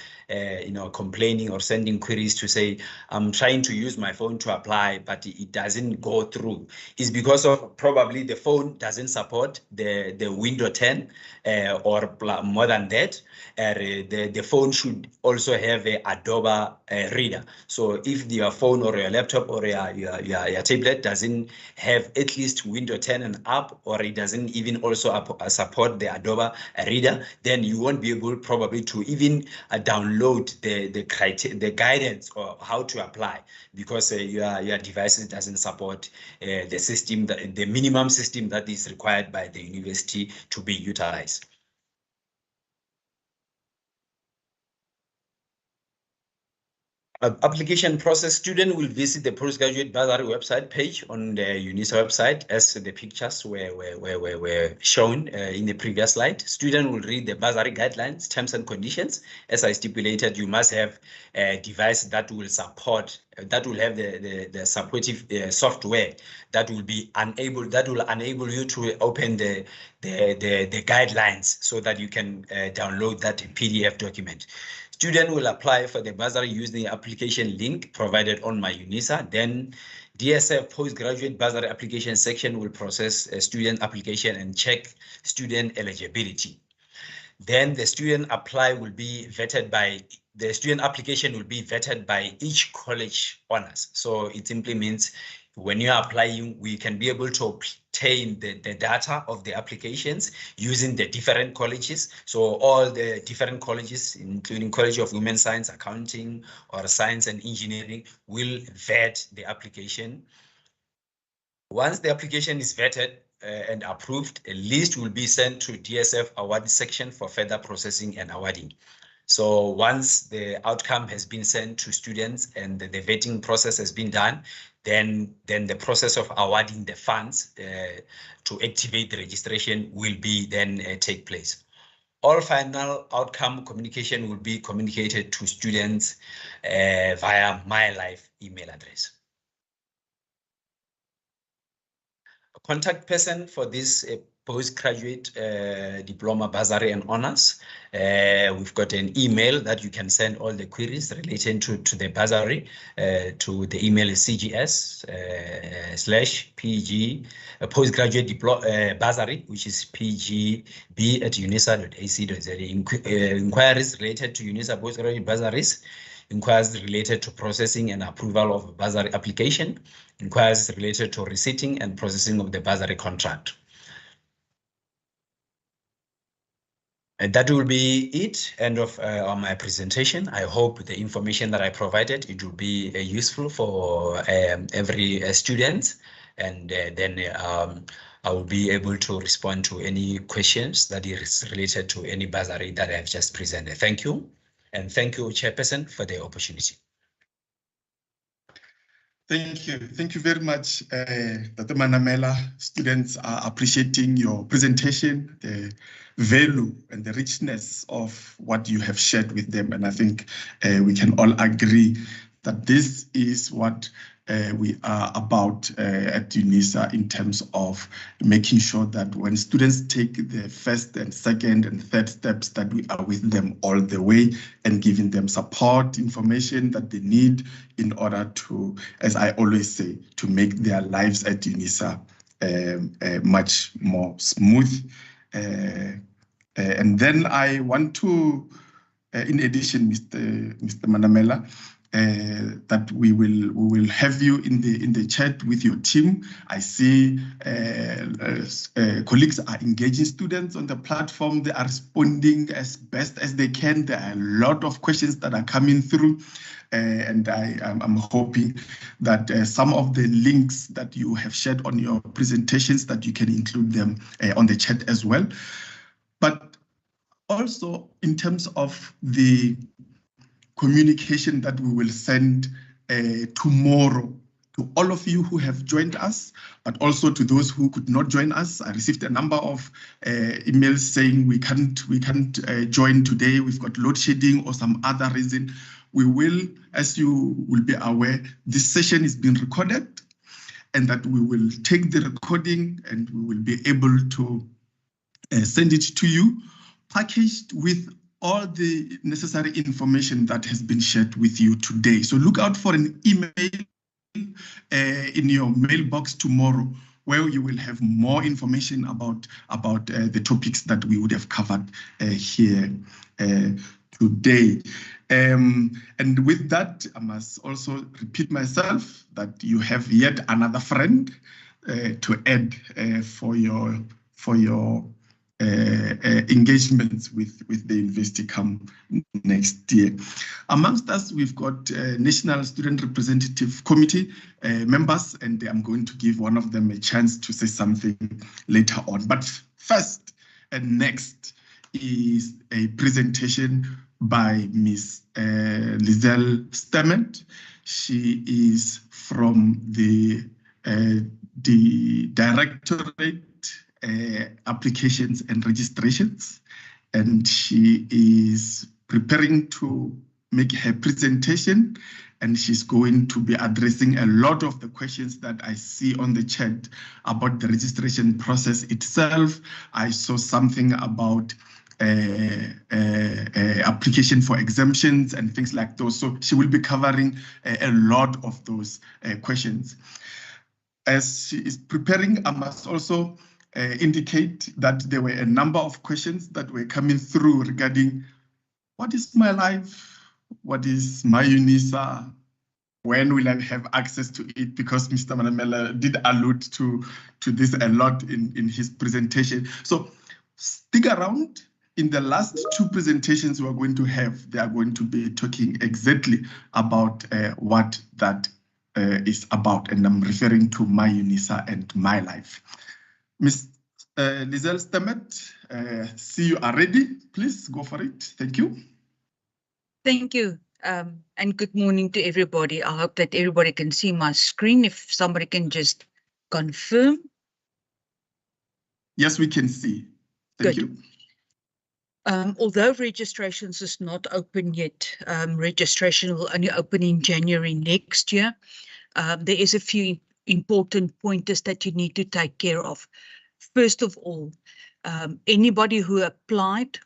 complaining or sending queries to say, I'm trying to use my phone to apply, but it doesn't go through. It's because of probably the phone doesn't support the Windows 10 or more than that. The phone should also have a Adobe reader. So if your phone or your laptop or your tablet doesn't have at least Windows 10 and up, or it doesn't even also support the Adobe reader, then you won't be able probably to even download the guidance or how to apply, because your device doesn't support the system, the minimum system that is required by the university to be utilized. Application process: student will visit the postgraduate bursary website page on the Unisa website, as the pictures were shown in the previous slide. Student will read the bursary guidelines, terms and conditions. As I stipulated, you must have a device that will support, that will have the supportive software that will enable you to open the guidelines so that you can download that PDF document. Student will apply for the bursary using the application link provided on my Unisa. Then DSF postgraduate bursary application section will process a student application and check student eligibility. Then the student application will be vetted by each college honors. So it simply means when you are applying, we can be able to obtain the data of the applications using the different colleges. So all the different colleges, including College of Women's Science, Accounting, or Science and Engineering, will vet the application. Once the application is vetted and approved, a list will be sent to DSF award section for further processing and awarding. So once the outcome has been sent to students and the vetting process has been done, then the process of awarding the funds to activate the registration will be then take place. All final outcome communication will be communicated to students via my live email address. A contact person for this postgraduate diploma bursary and honors. We've got an email that you can send all the queries relating to the bursary to the email is cgs/pg postgraduate bursary, which is pgb@unisa.ac.za. Inquiries related to Unisa postgraduate bursaries, inquiries related to processing and approval of bursary application, inquiries related to receipting and processing of the bursary contract. And that will be it, end of my presentation. I hope the information that I provided, it will be useful for every student, and then I will be able to respond to any questions that is related to any bursary that I've just presented. Thank you, and thank you, Chairperson, for the opportunity. Thank you very much, Dr. Manamela. Students are appreciating your presentation, the value and the richness of what you have shared with them. And I think we can all agree that this is what we are about at Unisa in terms of making sure that when students take the first and second and third steps, that we are with them all the way and giving them support, information that they need in order to, as I always say, to make their lives at Unisa much more smooth. And then I want to, in addition, Mr. Manamela, that we will have you in the chat with your team. I see colleagues are engaging students on the platform. They are responding as best as they can. There are a lot of questions that are coming through, and I'm hoping that some of the links that you have shared on your presentations, that you can include them on the chat as well. But also in terms of the communication that we will send tomorrow to all of you who have joined us, but also to those who could not join us. I received a number of emails saying we can't join today, we've got load shedding or some other reason. we will, as you will be aware, this session is being recorded, and that we will take the recording and we will be able to send it to you, packaged with all the necessary information that has been shared with you today. So look out for an email in your mailbox tomorrow, where you will have more information about the topics that we would have covered here today. And with that, I must also repeat myself that you have yet another friend to add for your engagements with the University come next year. Amongst us, we've got National Student Representative Committee members, and I'm going to give one of them a chance to say something later on. But first and next is a presentation by Ms. Lizelle Stemmet. She is from the Directorate Applications and Registrations, and she is preparing to make her presentation, and she's going to be addressing a lot of the questions that I see on the chat about the registration process itself. I saw something about application for exemptions and things like those. So she will be covering a lot of those questions. As she is preparing, I must also indicate that there were a number of questions that were coming through regarding what is my life, what is my Unisa, when will I have access to it? Because Mr. Manamela did allude to this a lot in his presentation. So stick around. In the last two presentations we are going to have, they are going to be talking exactly about what that is about, and I'm referring to my Unisa and my life. Ms. Lizelle Stemmet, see you are ready. Please go for it. Thank you. Thank you, and good morning to everybody. I hope that everybody can see my screen. If somebody can just confirm. Yes, we can see. Thank you. Although registrations is not open yet, registration will only open in January next year. There is a few important pointers that you need to take care of. First of all, anybody who applied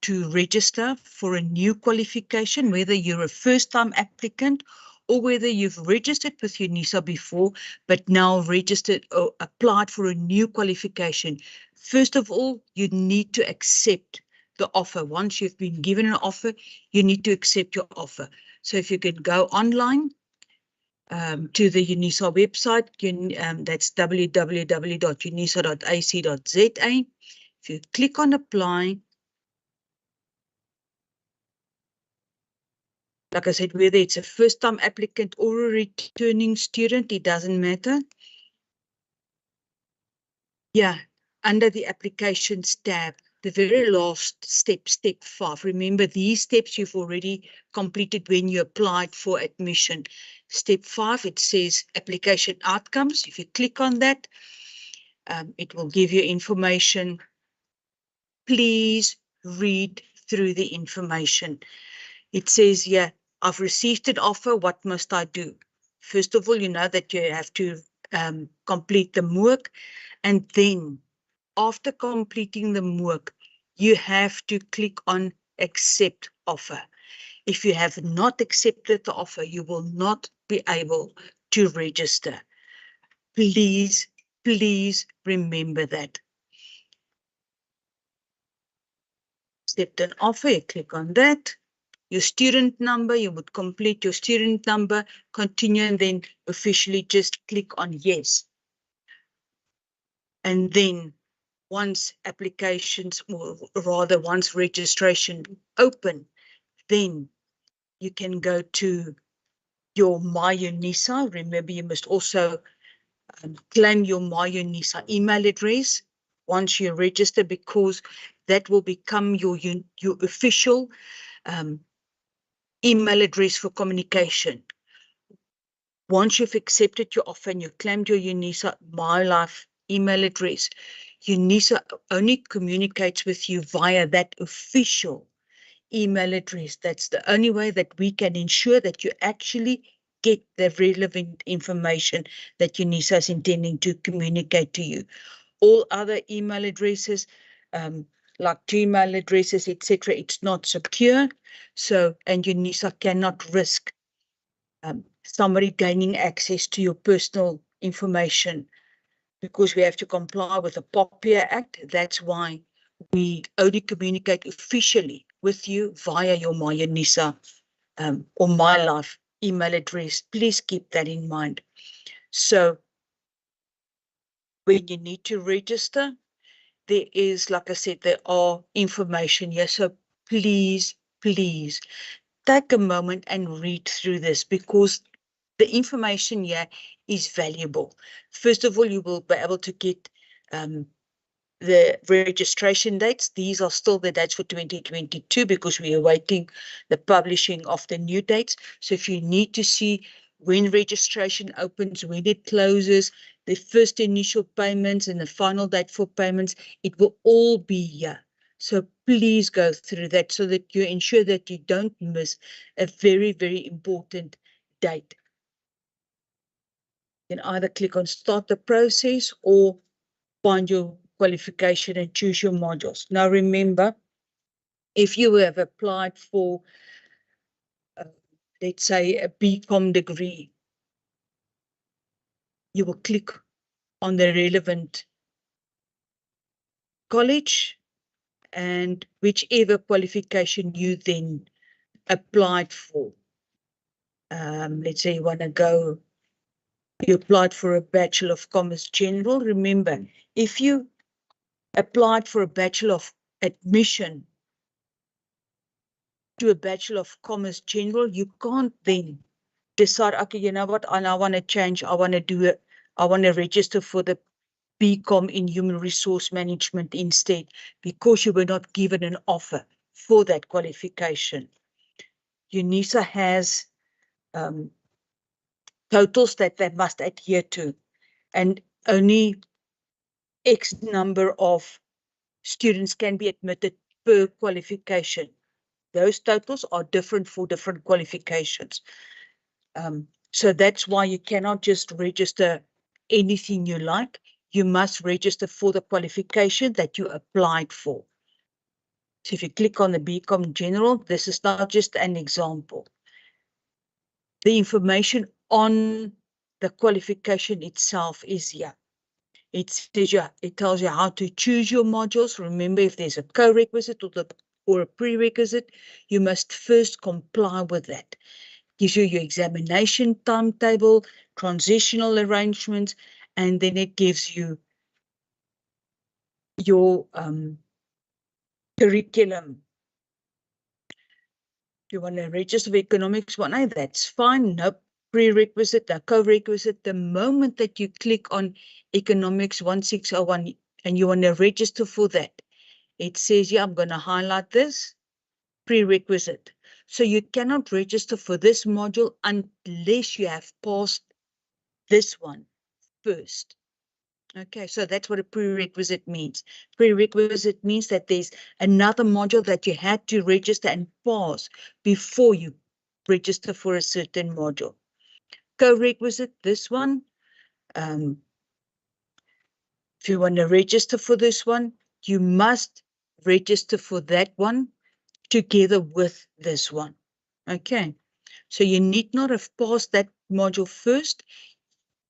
to register for a new qualification, whether you're a first-time applicant or whether you've registered with Unisa before, but now registered or applied for a new qualification, first of all, you need to accept the offer. Once you've been given an offer, you need to accept your offer. So if you can go online to the Unisa website, that's www.unisa.ac.za. If you click on apply, like I said, whether it's a first-time applicant or a returning student, it doesn't matter. Yeah, under the applications tab, the very last step, step 5. Remember, these steps you've already completed when you applied for admission. Step 5, it says application outcomes. If you click on that, it will give you information. Please read through the information. It says here, I've received an offer. What must I do? First of all, you know that you have to complete the MOOC, and then after completing the MOOC, you have to click on accept offer. If you have not accepted the offer, you will not be able to register. Please, please remember that. Accept an offer, you click on that. Your student number, you would complete your student number, continue, and then officially just click on yes. And then once applications, or rather once registration open, then you can go to your My Unisa. Remember, you must also claim your My Unisa email address once you register, because that will become your official email address for communication. Once you've accepted your offer and you claimed your Unisa My Life email address, Unisa only communicates with you via that official email address. That's the only way that we can ensure that you actually get the relevant information that Unisa is intending to communicate to you. All other email addresses, like Gmail addresses, etc., it's not secure. So, and Unisa cannot risk somebody gaining access to your personal information, because we have to comply with the POPIA Act. That's why we only communicate officially with you via your My Unisa or My Life email address. Please keep that in mind. So when you need to register, there is, like I said, there are information here. So please, please take a moment and read through this, because the information here is valuable. First of all, you will be able to get the registration dates. These are still the dates for 2022 because we are waiting the publishing of the new dates. So if you need to see when registration opens, when it closes, the first initial payments and the final date for payments, it will all be here. So please go through that so that you ensure that you don't miss a very, very important date. You can either click on start the process or find your qualification and choose your modules. Now remember, if you have applied for, let's say, a BCom degree, you will click on the relevant college and whichever qualification you then applied for. Let's say you want to go, you applied for a Bachelor of Commerce General. Remember, if you applied for a Bachelor of Admission to a Bachelor of Commerce General, you can't then decide, okay, you know what, I want to change, I want to do it, I want to register for the BCom in Human Resource Management instead, because you were not given an offer for that qualification. Unisa has totals that they must adhere to, and only X number of students can be admitted per qualification. Those totals are different for different qualifications. So that's why you cannot just register anything you like. You must register for the qualification that you applied for. So if you click on the BCom General, this is not just an example. The information on the qualification itself is here. It tells you how to choose your modules. Remember, if there's a co-requisite or a prerequisite, you must first comply with that. Gives you your examination timetable, transitional arrangements, and then it gives you your curriculum. If you want to register for Economics 1A, that's fine. No prerequisite, no co-requisite. The moment that you click on Economics 1601 and you want to register for that, it says, yeah, I'm going to highlight this prerequisite. So you cannot register for this module unless you have passed this one first. Okay, so that's what a prerequisite means. Prerequisite means that there's another module that you had to register and pass before you register for a certain module. Co-requisite, this one, if you want to register for this one, you must register for that one together with this one. Okay, so you need not have passed that module first.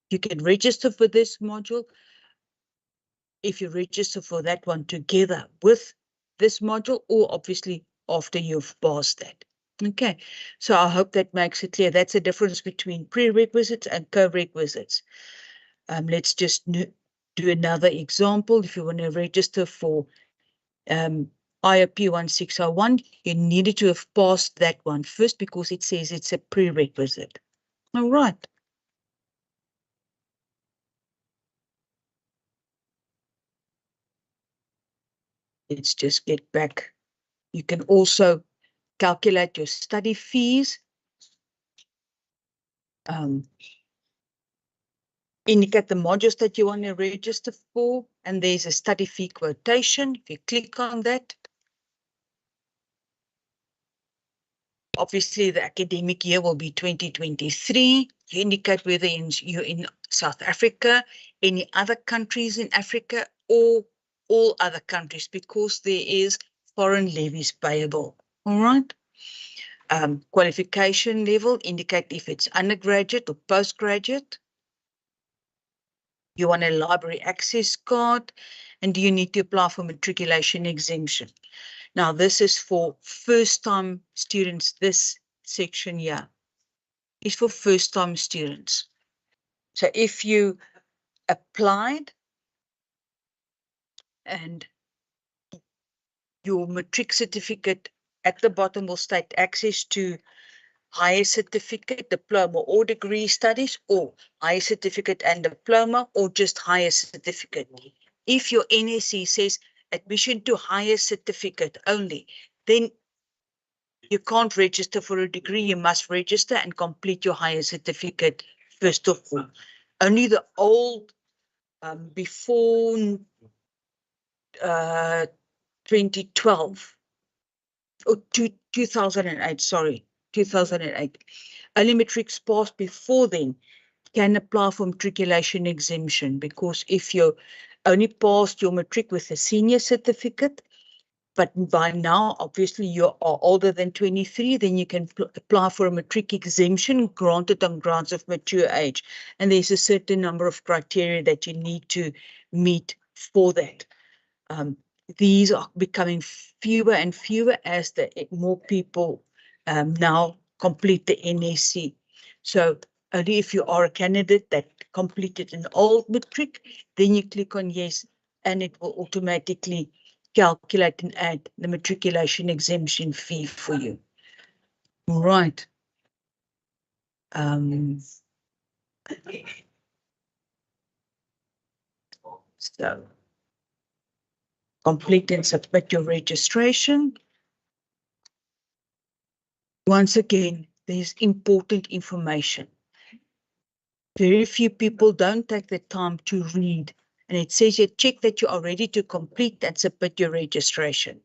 You can register for this module if you register for that one together with this module, or obviously after you've passed that. Okay, so I hope that makes it clear. That's the difference between prerequisites and co-requisites. Let's just do another example. If you want to register for IOP 1601, you needed to have passed that one first because it says it's a prerequisite. All right. Let's just get back. You can also calculate your study fees. Indicate the modules that you want to register for, and there's a study fee quotation. If you click on that, Obviously, the academic year will be 2023. You indicate whether you're in South Africa, any other countries in Africa, or all other countries, because there is foreign levies payable. All right. Qualification level, indicate if it's undergraduate or postgraduate. You want a library access card, and do you need to apply for matriculation exemption? Now, this is for first-time students. This section here is for first-time students. So if you applied and your matric certificate at the bottom will state access to higher certificate, diploma or degree studies, or higher certificate and diploma, or just higher certificate. If your NSC says admission to higher certificate only, then you can't register for a degree. You must register and complete your higher certificate first of all. Only the old, before 2012, or 2008, sorry, 2008. Only matrics passed before then can apply for matriculation exemption, because if you only passed your matric with a senior certificate, but by now, obviously, you are older than 23, then you can apply for a matric exemption granted on grounds of mature age. And there's a certain number of criteria that you need to meet for that. These are becoming fewer and fewer as more people now complete the NSC. So only if you are a candidate that completed an old matric, then you click on yes, and it will automatically calculate and add the matriculation exemption fee for you. All right. So complete and submit your registration. Once again, there's important information. Very few people don't take the time to read. And it says here, check that you are ready to complete and submit your registration.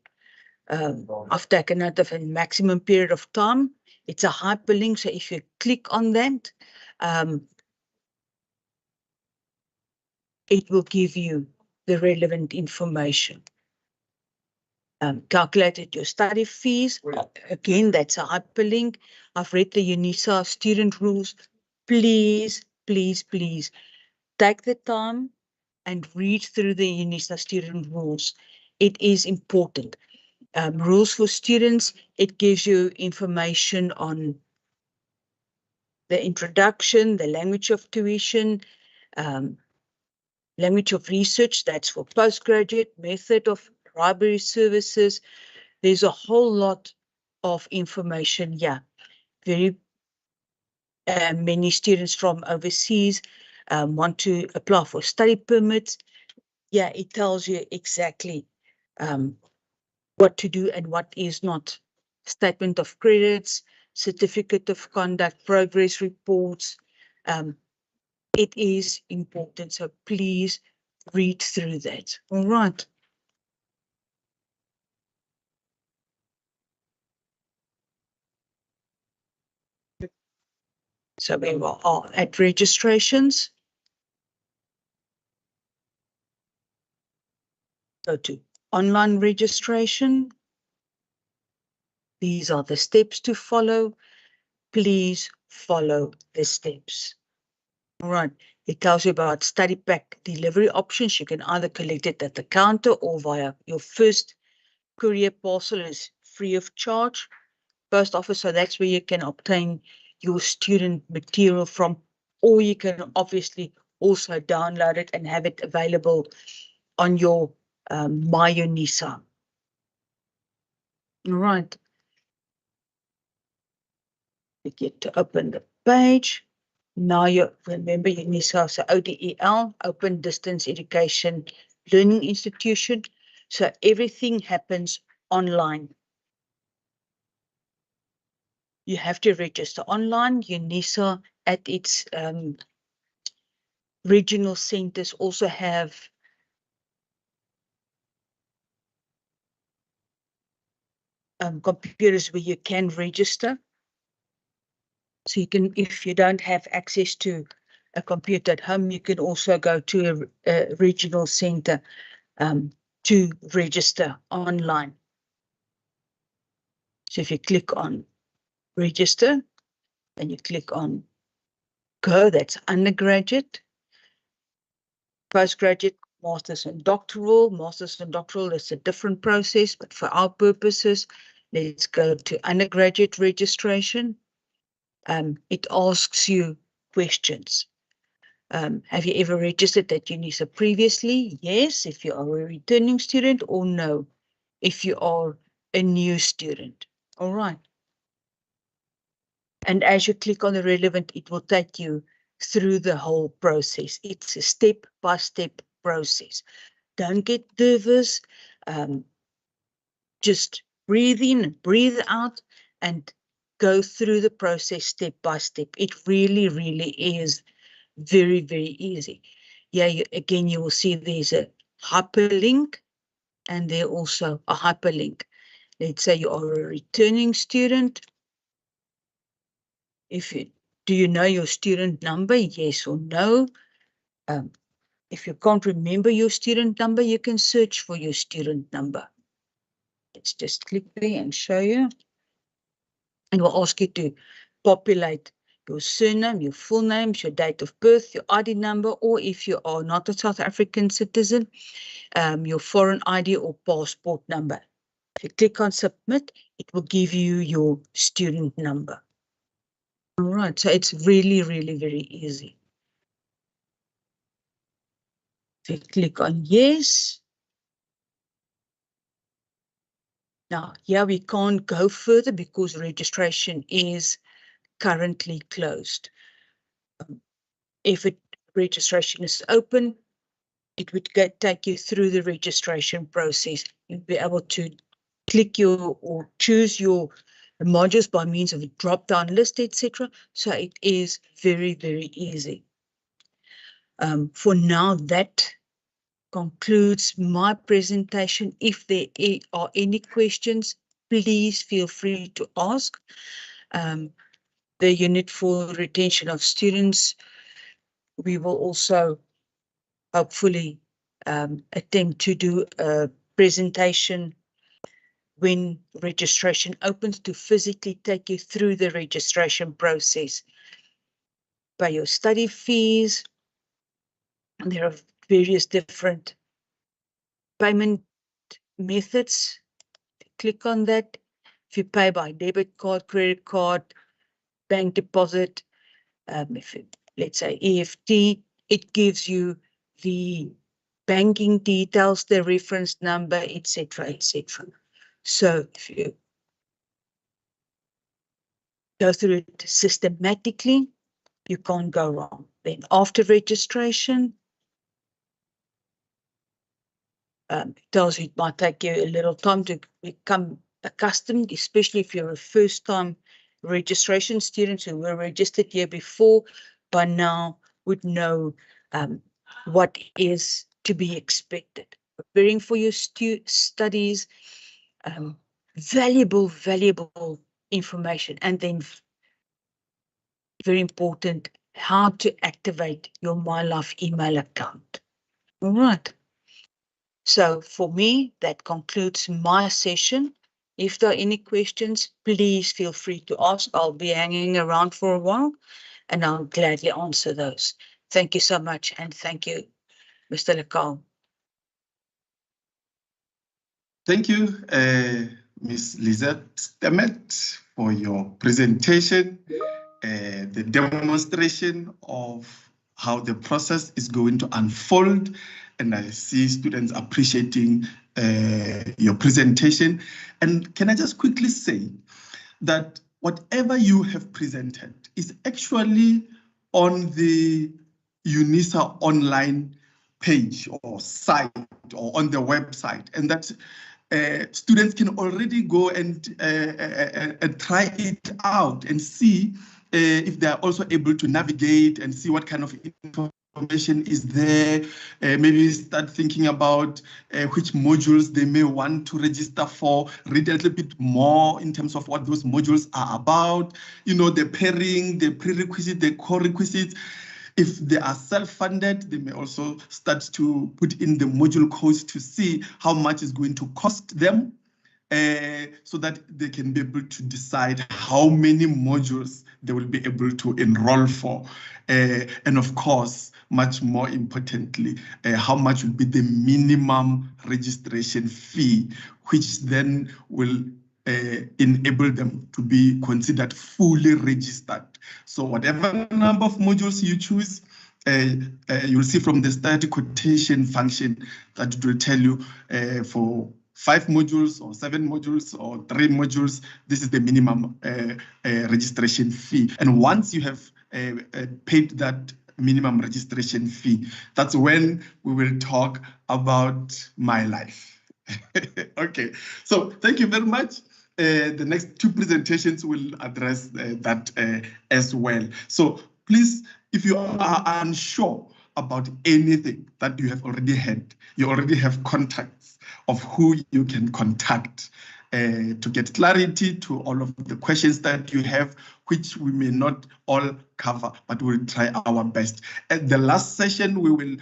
I've taken note of a maximum period of time. It's a hyperlink, so if you click on that, it will give you the relevant information. Calculated your study fees. Again, that's a hyperlink. I've read the Unisa student rules. Please, please, please take the time and read through the Unisa student rules. It is important. Rules for students, it gives you information on the introduction, the language of tuition, language of research, that's for postgraduate, method of library services. There's a whole lot of information here. Very many students from overseas want to apply for study permits. Yeah, it tells you exactly what to do and what is not. Statement of credits, certificate of conduct, progress reports. It is important, so please read through that. All right. So we are at registrations. Go to online registration. These are the steps to follow. Please follow the steps. All right. It tells you about study pack delivery options. You can either collect it at the counter or via your first courier parcel is free of charge. Post office, so that's where you can obtain your student material from, or you can obviously also download it and have it available on your My Unisa. All right. You get to open the page. Now you remember Unisa, so ODEL, Open Distance Education Learning Institution. So everything happens online. You have to register online. Unisa at its regional centers also have computers where you can register. So you can, if you don't have access to a computer at home, you can also go to a regional center to register online. So if you click on register and you click on go, that's undergraduate, postgraduate, master's and doctoral. Master's and doctoral is a different process, but for our purposes, let's go to undergraduate registration. It asks you questions. Have you ever registered at Unisa previously? Yes, if you are a returning student, or no, if you are a new student. All right. And as you click on the relevant, it will take you through the whole process. It's a step-by-step process. Don't get nervous. Just breathe in, breathe out, and go through the process step by step. It really, really is very, very easy. Yeah, again, you will see there's a hyperlink and there also a hyperlink. Let's say you are a returning student. Do you know your student number? Yes or no? If you can't remember your student number, you can search for your student number. Let's just click there and show you. And we'll ask you to populate your surname, your full names, your date of birth, your ID number, or if you are not a South African citizen, your foreign ID or passport number. If you click on submit, it will give you your student number. All right, so it's really, really very easy. If you click on yes. Now, here we can't go further because registration is currently closed. If registration is open, it would take you through the registration process. You'll be able to click or choose your modules by means of a drop-down list, etc. So it is very, very easy. For now, that concludes my presentation. If there are any questions, please feel free to ask. The unit for retention of students, we will also hopefully attempt to do a presentation when registration opens to physically take you through the registration process. Pay your study fees. And there are various different payment methods. Click on that. If you pay by debit card, credit card, bank deposit, let's say EFT, it gives you the banking details, the reference number, etc., etc. So if you go through it systematically, you can't go wrong. Then after registration, it tells you it might take you a little time to become accustomed, especially if you're a first-time registration student who were registered here before, by now would know what is to be expected. Preparing for your studies, valuable information, and then very important, how to activate your MyLife email account. All right. So for me, that concludes my session. If there are any questions, please feel free to ask. I'll be hanging around for a while and I'll gladly answer those. Thank you so much. And thank you, Mr. Lekal. Thank you, Ms. Lizette Stemet, for your presentation, the demonstration of how the process is going to unfold. And I see students appreciating your presentation. And can I just quickly say that whatever you have presented is actually on the Unisa online page or site or on the website, and that students can already go and try it out and see if they are also able to navigate and see what kind of information information is there. Maybe start thinking about which modules they may want to register for, read a little bit more in terms of what those modules are about, you know, the pairing, the prerequisites, the core requisites. If they are self-funded, they may also start to put in the module codes to see how much is going to cost them, so that they can be able to decide how many modules they will be able to enroll for. And of course, much more importantly, how much will be the minimum registration fee, which then will enable them to be considered fully registered. So whatever number of modules you choose, you'll see from the static quotation function that it will tell you for 5 modules or 7 modules or 3 modules, this is the minimum registration fee. And once you have paid that minimum registration fee, that's when we will talk about My Life. Okay, so thank you very much. The next 2 presentations will address that as well. So please, if you are unsure about anything that you have already had, you already have contacts of who you can contact to get clarity to all of the questions that you have, which we may not all cover, but we'll try our best. At the last session, we will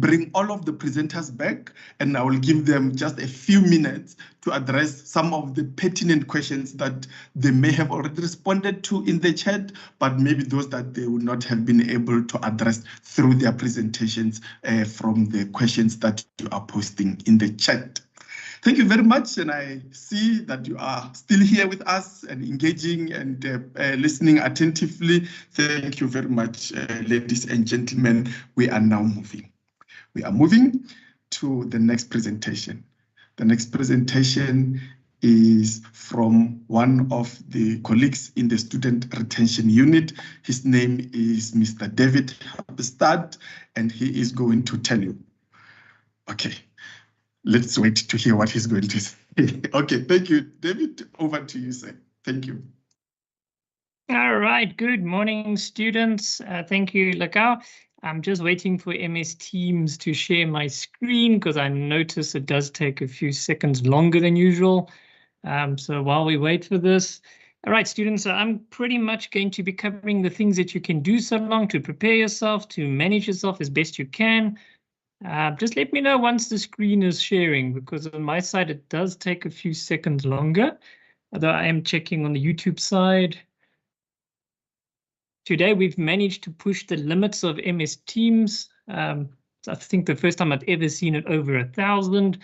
bring all of the presenters back, and I will give them just a few minutes to address some of the pertinent questions that they may have already responded to in the chat, but maybe those that they would not have been able to address through their presentations from the questions that you are posting in the chat. Thank you very much, and I see that you are still here with us and engaging and listening attentively. Thank you very much, ladies and gentlemen. We are now moving. We are moving to the next presentation. The next presentation is from one of the colleagues in the Student Retention Unit. His name is Mr. David Hapstad, and he is going to tell you. Okay. Let's wait to hear what he's going to say. Okay, thank you. David, over to you, sir. Thank you. All right, good morning, students. Thank you, Lakau. I'm just waiting for MS Teams to share my screen because I notice it does take a few seconds longer than usual. So while we wait for this, all right, students, I'm pretty much going to be covering the things that you can do so long to prepare yourself, to manage yourself as best you can. Just let me know once the screen is sharing, because on my side it does take a few seconds longer, although I am checking on the YouTube side. Today we've managed to push the limits of MS Teams. I think the first time I've ever seen it over 1,000.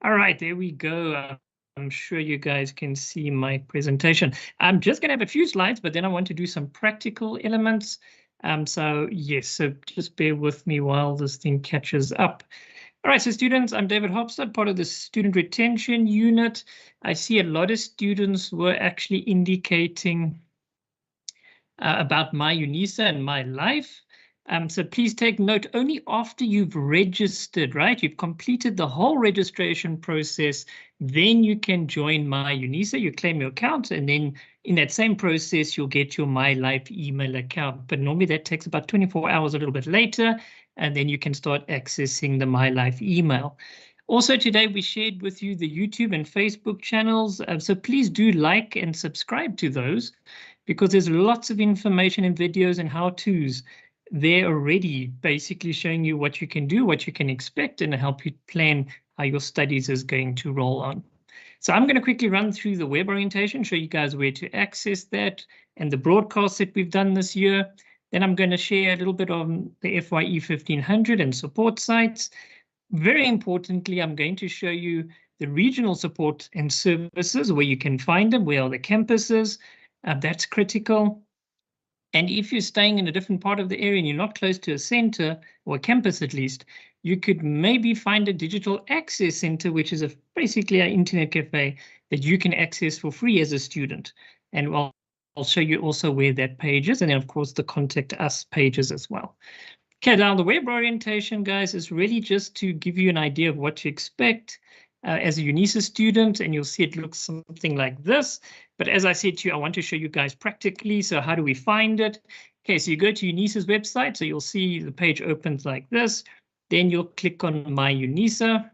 All right, there we go. I'm sure you guys can see my presentation. I'm just going to have a few slides, but then I want to do some practical elements. So yes, so just bear with me while this thing catches up. All right, so students, I'm David Hopstad, part of the Student Retention Unit. I see a lot of students were actually indicating about My Unisa and My Life. So please take note, only after you've registered, right? You've completed the whole registration process, then you can join My Unisa, you claim your account, and then in that same process, you'll get your My Life email account. But normally that takes about 24 hours, a little bit later, and then you can start accessing the My Life email. Also today, we shared with you the YouTube and Facebook channels, so please do like and subscribe to those, because there's lots of information and videos and how-tos there already, basically showing you what you can do, what you can expect, and help you plan how your studies is going to roll on. So I'm going to quickly run through the web orientation, show you guys where to access that and the broadcasts that we've done this year. Then I'm going to share a little bit on the FYE 1500 and support sites. Very importantly, I'm going to show you the regional support and services, where you can find them, where are the campuses. That's critical. And if you're staying in a different part of the area and you're not close to a center, or a campus at least, you could maybe find a digital access center, which is basically an internet cafe that you can access for free as a student. And I'll show you also where that page is, and then of course the contact us pages as well. Okay, now the web orientation, guys, is really just to give you an idea of what to expect as a Unisa student, and you'll see it looks something like this. But as I said to you, I want to show you guys practically. So how do we find it? Okay, so you go to Unisa's website, so you'll see the page opens like this. Then you'll click on My Unisa.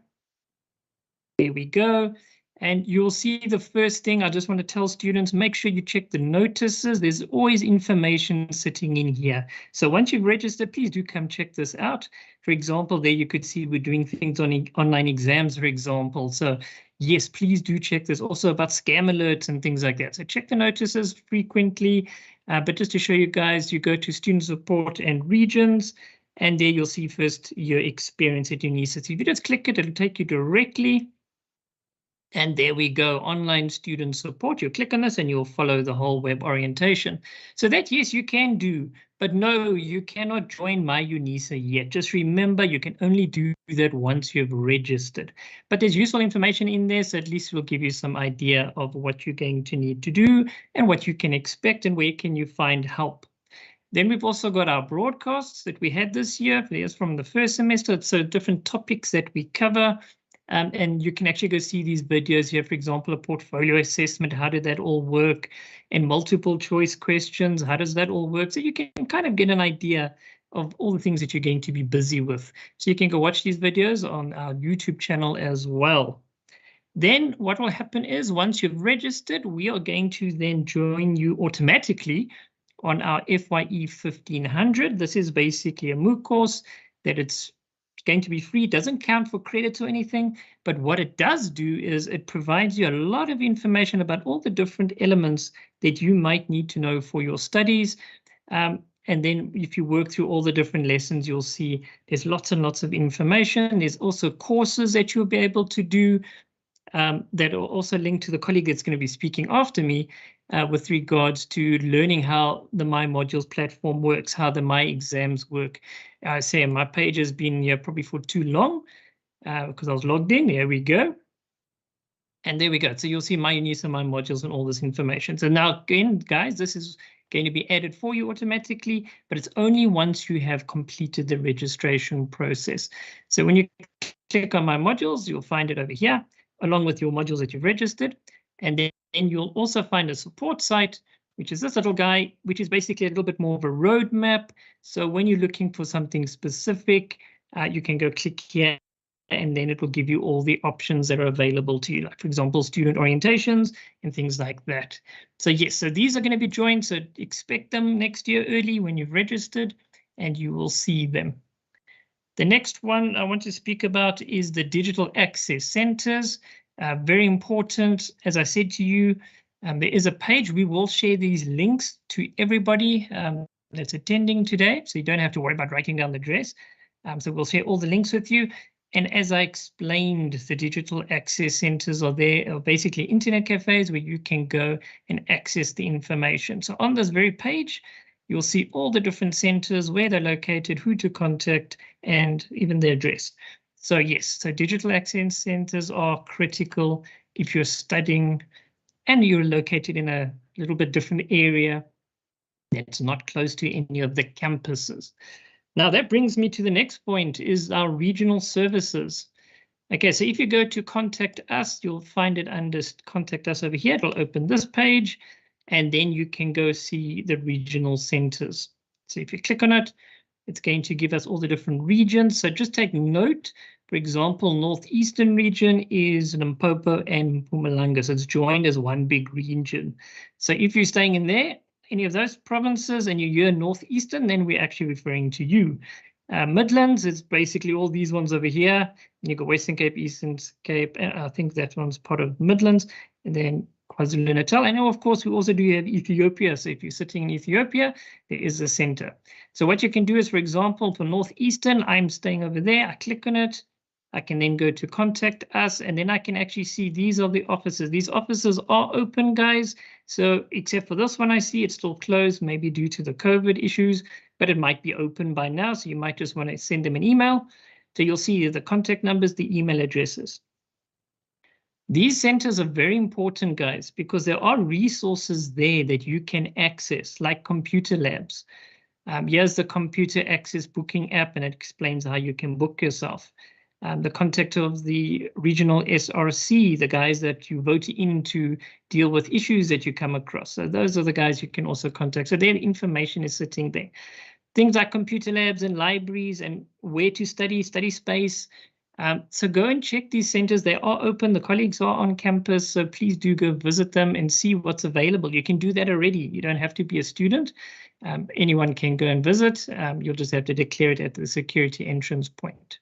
There we go. And you'll see the first thing I just want to tell students, make sure you check the notices. There's always information sitting in here. So once you've registered, please do come check this out. For example, there you could see we're doing things on online exams, for example. So yes, please do check this. Also about scam alerts and things like that. So check the notices frequently. But just to show you guys, you go to student support and regions. And there you'll see first your experience at Unisa. So if you just click it, it'll take you directly. And there we go, online student support. You click on this and you'll follow the whole web orientation. So that, yes, you can do, but no, you cannot join My Unisa yet. Just remember, you can only do that once you've registered. But there's useful information in there, so at least it will give you some idea of what you're going to need to do and what you can expect and where can you find help. Then we've also got our broadcasts that we had this year. There's from the first semester, so different topics that we cover. And you can actually go see these videos here, for example, a portfolio assessment, how did that all work, and multiple choice questions, how does that all work? So you can kind of get an idea of all the things that you're going to be busy with. So you can go watch these videos on our YouTube channel as well. Then what will happen is once you've registered, we are going to then join you automatically on our FYE 1500. This is basically a MOOC course that it's going to be free, doesn't count for credits or anything, but what it does do is it provides you a lot of information about all the different elements that you might need to know for your studies. And then if you work through all the different lessons, you'll see there's lots and lots of information. There's also courses that you'll be able to do that are also linked to the colleague that's going to be speaking after me with regards to learning how the My Modules platform works, how the My Exams work. I say my page has been here probably for too long because I was logged in. There we go. And there we go. So you'll see My Unisa, My Modules, and all this information. So now again, guys, this is going to be added for you automatically, but it's only once you have completed the registration process. So when you click on My Modules, you'll find it over here, along with your modules that you've registered. And then you'll also find a support site, which is this little guy, which is basically a little bit more of a roadmap. So when you're looking for something specific, you can go click here, and then it will give you all the options that are available to you, like, for example, student orientations and things like that. So yes, so these are going to be joined. So expect them next year early when you've registered, and you will see them. The next one I want to speak about is the digital access centers. Very important. As I said to you, there is a page. We will share these links to everybody that's attending today, so you don't have to worry about writing down the address. So we'll share all the links with you. And as I explained, the digital access centers are basically internet cafes where you can go and access the information. So on this very page, you'll see all the different centers, where they're located, who to contact, and even the address. So yes, so digital access centers are critical if you're studying and you're located in a little bit different area that's not close to any of the campuses. Now that brings me to the next point, is our regional services. Okay, so if you go to Contact Us, you'll find it under Contact Us over here. It'll open this page, and then you can go see the regional centers. So if you click on it, it's going to give us all the different regions. So just take note, for example, Northeastern region is Limpopo and Mpumalanga. So it's joined as one big region. So if you're staying in there, any of those provinces, and you're Northeastern, then we're actually referring to you. Midlands is basically all these ones over here. You got Western Cape, Eastern Cape, and I think that one's part of Midlands, and then KwaZulu-Natal. I know, of course, we also do have Ethiopia. So if you're sitting in Ethiopia, there is a center. So what you can do is, for example, for Northeastern, I'm staying over there. I click on it. I can then go to Contact Us, and then I can actually see these are the offices. These offices are open, guys. So except for this one, I see it's still closed, maybe due to the COVID issues, but it might be open by now. So you might just want to send them an email. So you'll see the contact numbers, the email addresses. These centers are very important, guys, because there are resources there that you can access, like computer labs. Here's the computer access booking app, and it explains how you can book yourself. the contact of the regional SRC, the guys that you vote in to deal with issues that you come across. So those are the guys you can also contact. So their information is sitting there. Things like computer labs and libraries and where to study space. So go and check these centers. They are open. The colleagues are on campus. So please do go visit them and see what's available. You can do that already. You don't have to be a student. Anyone can go and visit. You'll just have to declare it at the security entrance point.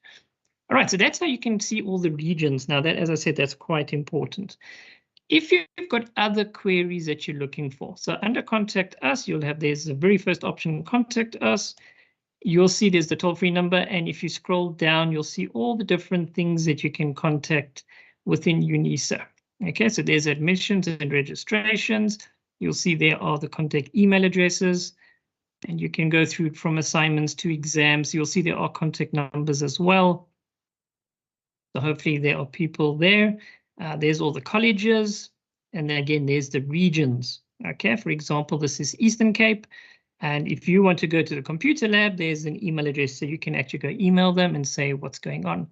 All right, so that's how you can see all the regions. Now that, as I said, that's quite important. If you've got other queries that you're looking for, so under Contact Us, you'll have, there's the very first option, Contact Us. You'll see there's the toll-free number, and if you scroll down, you'll see all the different things that you can contact within Unisa. Okay, so there's admissions and registrations. You'll see there are the contact email addresses, and you can go through from assignments to exams. You'll see there are contact numbers as well. So hopefully there are people there. There's all the colleges, and then again, there's the regions. Okay, for example, this is Eastern Cape. And if you want to go to the computer lab, there's an email address, so you can actually go email them and say what's going on.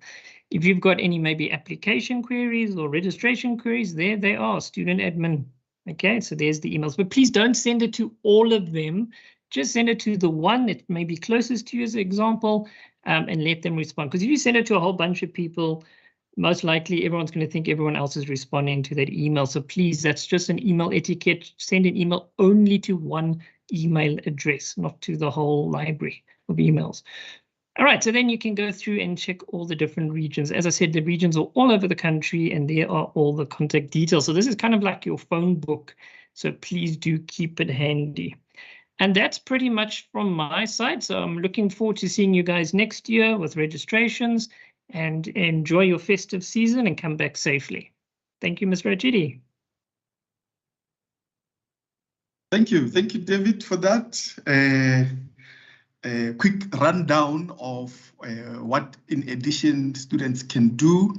If you've got any maybe application queries or registration queries, there they are, student admin. Okay, so there's the emails, but please don't send it to all of them. Just send it to the one that may be closest to you as an example, and let them respond. Because if you send it to a whole bunch of people, most likely everyone's going to think everyone else is responding to that email. So please, that's just an email etiquette. Send an email only to one email address, not to the whole library of emails. All right, so then you can go through and check all the different regions. As I said, the regions are all over the country, and there are all the contact details. So this is kind of like your phone book. So please do keep it handy. And that's pretty much from my side. So I'm looking forward to seeing you guys next year with registrations, and enjoy your festive season and come back safely. Thank you, Ms. Rajidi. Thank you, David, for that. A quick rundown of what, in addition, students can do,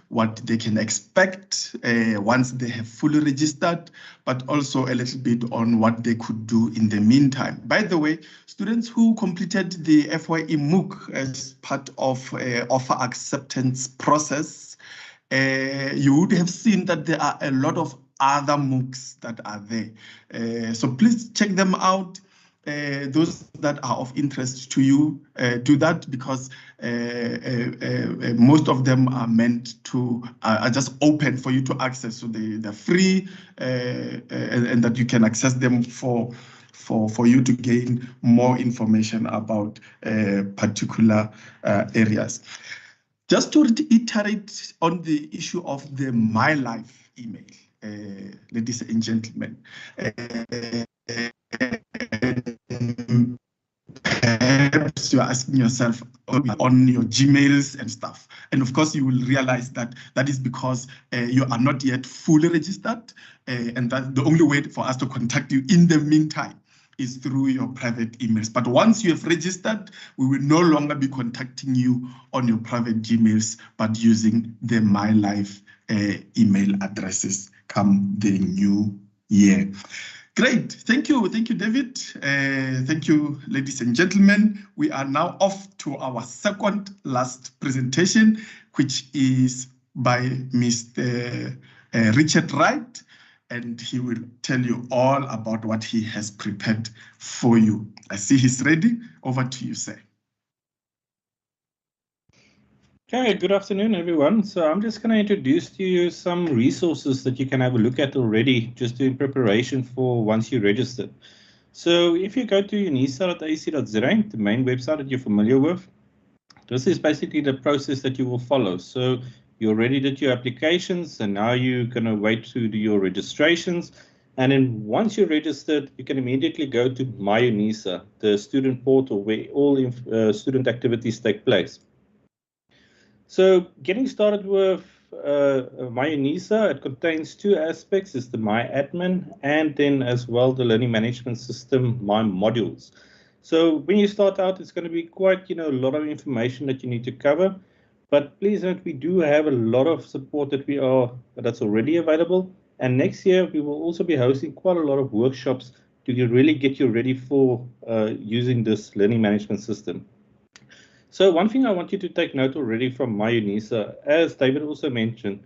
what they can expect once they have fully registered, but also a little bit on what they could do in the meantime. By the way, students who completed the FYE MOOC as part of offer acceptance process, you would have seen that there are a lot of other MOOCs that are there. So please check them out. Those that are of interest to you, do that, because most of them are meant to, are just open for you to access. So they're free, and that you can access them for you to gain more information about particular areas. Just to reiterate on the issue of the My Life email, ladies and gentlemen, perhaps you're asking yourself on your Gmails and stuff. And of course, you will realize that that is because you are not yet fully registered. And that the only way for us to contact you in the meantime is through your private emails. But once you have registered, we will no longer be contacting you on your private Gmails, but using the My Life email addresses come the new year. Great, thank you, David. Thank you, ladies and gentlemen. We are now off to our second last presentation, which is by Mr. Richard Wright, and he will tell you all about what he has prepared for you. I see he's ready. Over to you, sir. Okay, good afternoon, everyone. So I'm just going to introduce to you some resources that you can have a look at already, just in preparation for once you register. So if you go to unisa.ac.za, the main website that you're familiar with, this is basically the process that you will follow. So you already did your applications, and now you're going to wait to do your registrations. And then once you're registered, you can immediately go to My Unisa, the student portal where all student activities take place. So getting started with My Unisa, it contains two aspects. It's the My Admin, and then as well the learning management system, My Modules. So when you start out, it's going to be quite, a lot of information that you need to cover. But please note, we do have a lot of support that's already available. And next year, we will also be hosting quite a lot of workshops to really get you ready for using this learning management system. So one thing I want you to take note already from my Unisa, as David also mentioned,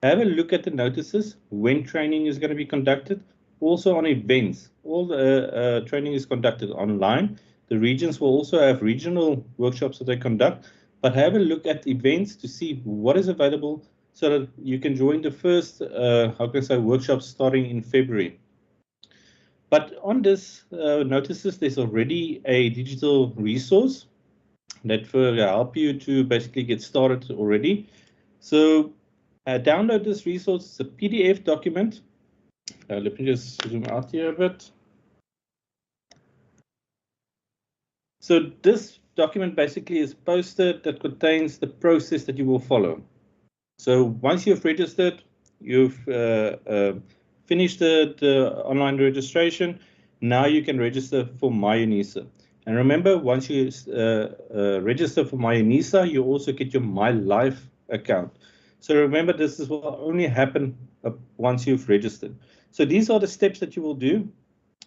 have a look at the notices when training is going to be conducted. Also on events, all the training is conducted online. The regions will also have regional workshops that they conduct, but have a look at events to see what is available so that you can join the first, how can I say, workshops starting in February. But on this notices, there's already a digital resource that will help you to basically get started already. So download this resource. It's a PDF document. Let me just zoom out here a bit. So this document basically is posted that contains the process that you will follow. So once you've registered, you've finished the online registration, now you can register for My Unisa. And remember, once you register for My Unisa, you also get your My Life account. So remember, this will only happen once you've registered. So these are the steps that you will do.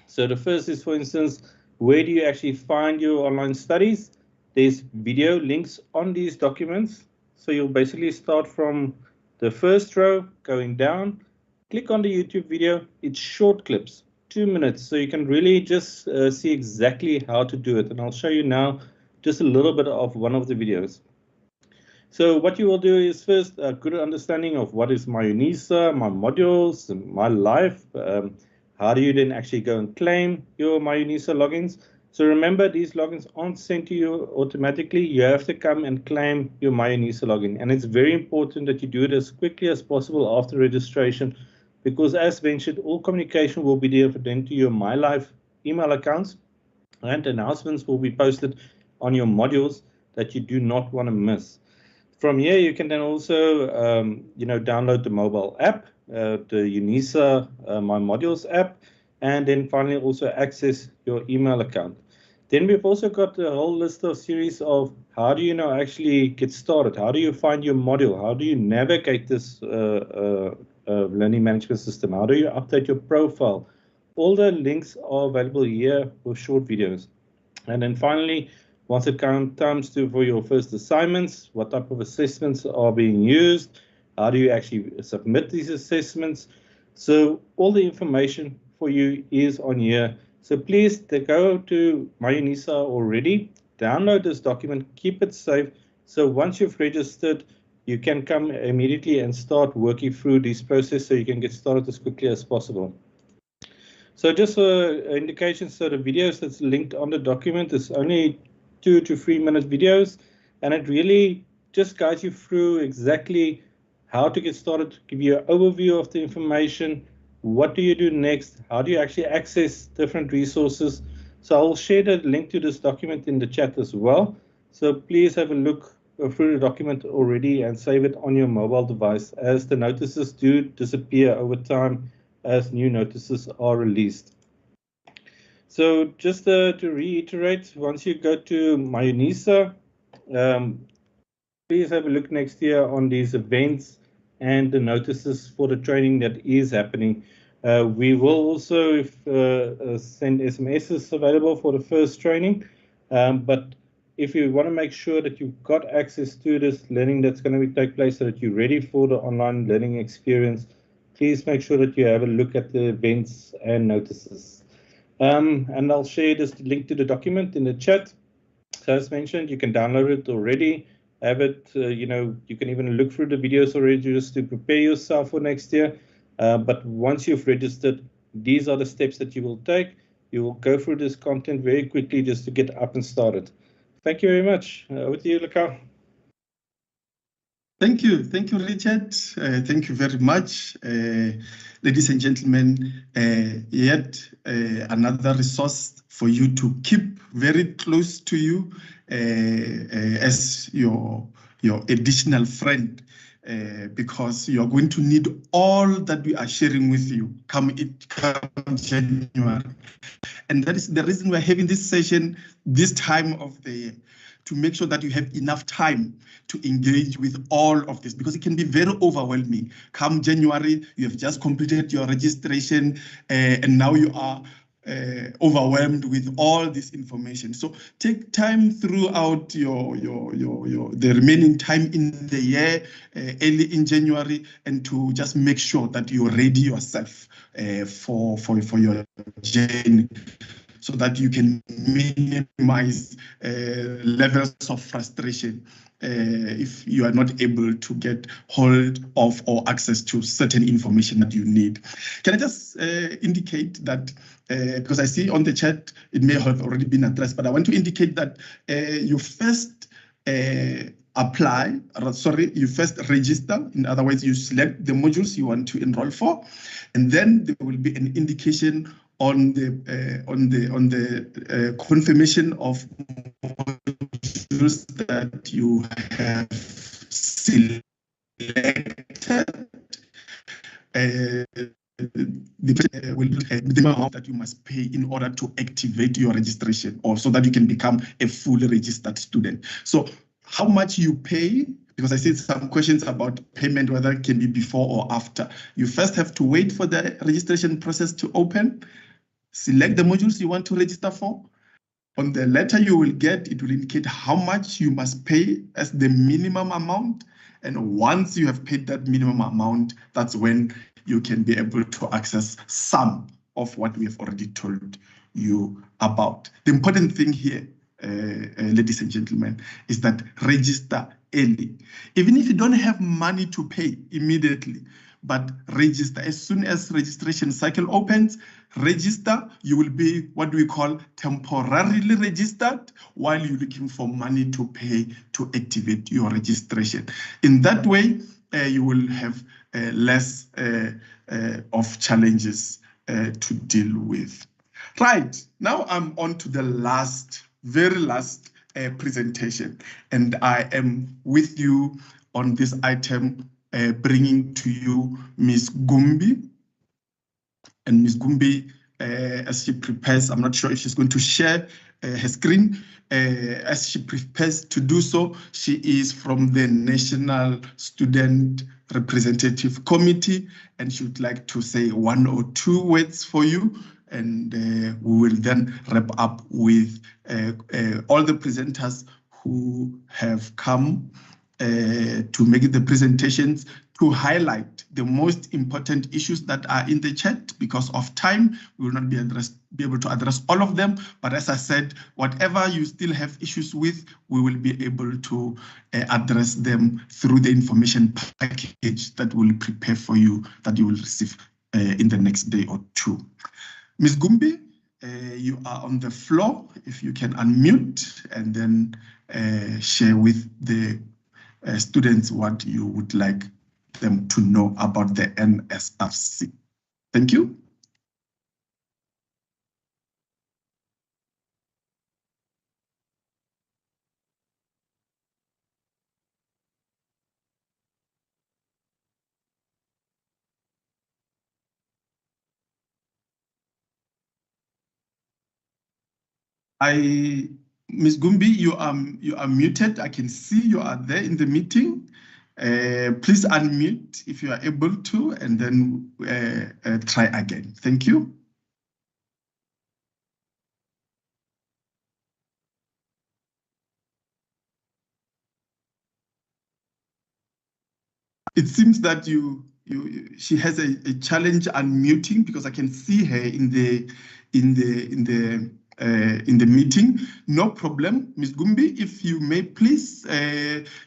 So the first is, for instance, where do you actually find your online studies? There's video links on these documents. So you'll basically start from the first row going down, click on the YouTube video. It's short clips, 2 minutes. So you can really just see exactly how to do it. And I'll show you now just a little bit of one of the videos. So what you will do is first a good understanding of what is my Unisa, my modules, my life. How do you then actually go and claim your My Unisa logins? So remember, these logins aren't sent to you automatically. You have to come and claim your My Unisa login. And it's very important that you do it as quickly as possible after registration, because as mentioned, all communication will be there then to your My Life email accounts, and announcements will be posted on your modules that you do not want to miss. From here, you can then also, download the mobile app, the Unisa My Modules app, and then finally also access your email account. Then we've also got a whole list of series of how do you now actually get started? How do you find your module? How do you navigate this learning management system? How do you update your profile? All the links are available here with short videos. And then finally, once it comes to for your first assignments, what type of assessments are being used? How do you actually submit these assessments? So all the information for you is on here. So please go to My Unisa already, download this document, keep it safe. So once you've registered, you can come immediately and start working through this process so you can get started as quickly as possible. So just for indication, so the videos that's linked on the document is only 2 to 3 minute videos, and it really just guides you through exactly how to get started, give you an overview of the information, what do you do next, how do you actually access different resources. So I'll share the link to this document in the chat as well. So please have a look through the document already and save it on your mobile device, as the notices do disappear over time as new notices are released. So just to reiterate, once you go to My Unisa, please have a look next year on these events and the notices for the training that is happening. We will also send SMSs available for the first training, but if you want to make sure that you've got access to this learning that's going to take place so that you're ready for the online learning experience, please make sure that you have a look at the events and notices. And I'll share this link to the document in the chat. So as mentioned, you can download it already, have it, you can even look through the videos already just to prepare yourself for next year. But once you've registered, these are the steps that you will take. You will go through this content very quickly just to get up and started. Thank you very much. Over to you, Lekau. Thank you, Richard. Thank you very much, ladies and gentlemen. Yet another resource for you to keep very close to you as your additional friend, because you are going to need all that we are sharing with you come January. And that is the reason we're having this session this time of the year, to make sure that you have enough time to engage with all of this, because it can be very overwhelming. Come January, you have just completed your registration, and now you are overwhelmed with all this information. So take time throughout the remaining time in the year, early in January, and to just make sure that you ready yourself for your journey, so that you can minimize levels of frustration if you are not able to get hold of or access to certain information that you need. Can I just indicate that, because I see on the chat, it may have already been addressed, but I want to indicate that you first you first register. In other words, you select the modules you want to enroll for, and then there will be an indication on the confirmation of modules that you have selected. The will the amount that you must pay in order to activate your registration, or so that you can become a fully registered student. So how much you pay, because I see some questions about payment, whether it can be before or after. You first have to wait for the registration process to open, select the modules you want to register for. On the letter you will get, it will indicate how much you must pay as the minimum amount. And once you have paid that minimum amount, that's when you can be able to access some of what we have already told you about. The important thing here, ladies and gentlemen, is that register early. Even if you don't have money to pay immediately, but register. As soon as registration cycle opens, register. You will be what we call temporarily registered while you're looking for money to pay to activate your registration. In that way, you will have less of challenges to deal with. Right, now I'm on to the very last presentation, and I am with you on this item, bringing to you Ms. Gumbi. And Ms. Gumbi, as she prepares, I'm not sure if she's going to share her screen. As she prepares to do so, she is from the National Student Representative Committee, and she would like to say 1 or 2 words for you. And we will then wrap up with all the presenters who have come to make the presentations, to highlight the most important issues that are in the chat. Because of time, we will not be able to address all of them. But as I said, whatever you still have issues with, we will be able to address them through the information package that we'll prepare for you, that you will receive in the next day or 2. Ms. Gumbi, you are on the floor. If you can unmute and then share with the students what you would like them to know about the NSRC. Thank you. Ms. Gumbi, you are muted. I can see you are there in the meeting. Please unmute if you are able to, and then try again. Thank you. It seems that she has a challenge unmuting, because I can see her in the meeting. No problem, Ms. Gumbi. If you may please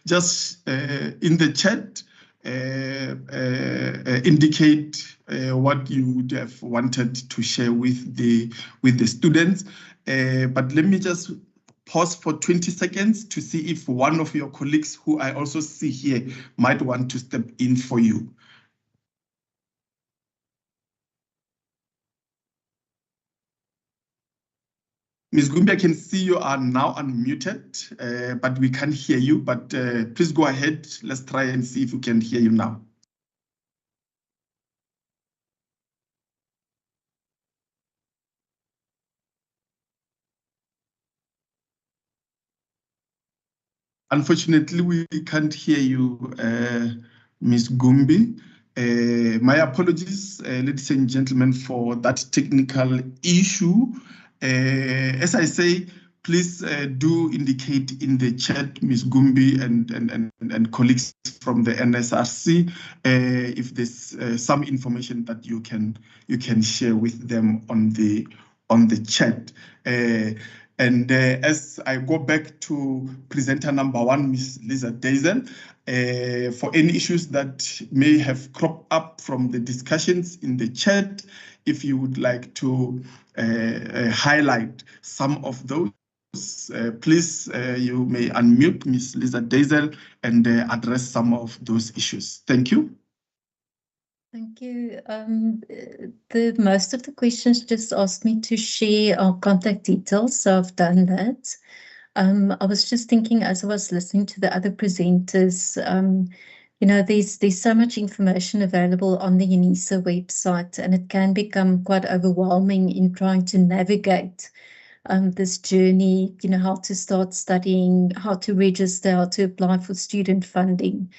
just in the chat indicate what you would have wanted to share with the students. But let me just pause for 20 seconds to see if one of your colleagues, who I also see here, might want to step in for you. Ms. Gumbi, I can see you are now unmuted, but we can't hear you. But please go ahead. Let's try and see if we can hear you now. Unfortunately, we can't hear you, Ms. Gumbi. My apologies, ladies and gentlemen, for that technical issue. As I say, please do indicate in the chat, Ms. Gumbi and colleagues from the NSRC, if there's some information that you can share with them on the chat. And as I go back to presenter number 1, Ms. Lisa Dazen, for any issues that may have cropped up from the discussions in the chat, if you would like to highlight some of those, please, you may unmute Ms. Lisa Dazen and address some of those issues. Thank you. Thank you. Most of the questions just asked me to share our contact details, so I've done that. I was just thinking as I was listening to the other presenters, you know, there's so much information available on the Unisa website, and it can become quite overwhelming in trying to navigate this journey, you know, how to start studying, how to register, how to apply for student funding.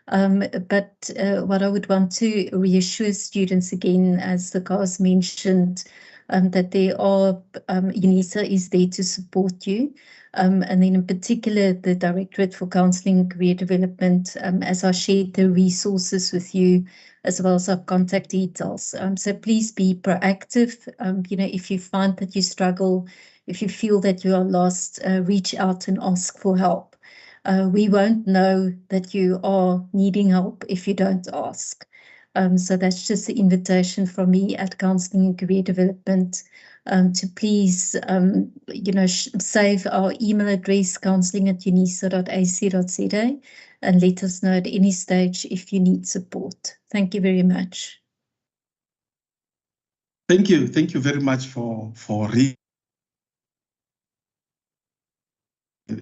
But what I would want to reassure students again, as the guys mentioned, that there are, Unisa is there to support you. And then in particular, the Directorate for Counselling and Career Development, as I shared the resources with you, as well as our contact details. So please be proactive. You know, if you find that you struggle, if you feel that you are lost, reach out and ask for help. We won't know that you are needing help if you don't ask. So that's just the invitation from me at Counselling and Career Development to please, you know, save our email address, counselling@unisa.ac.za, and let us know at any stage if you need support. Thank you very much. Thank you. Thank you very much for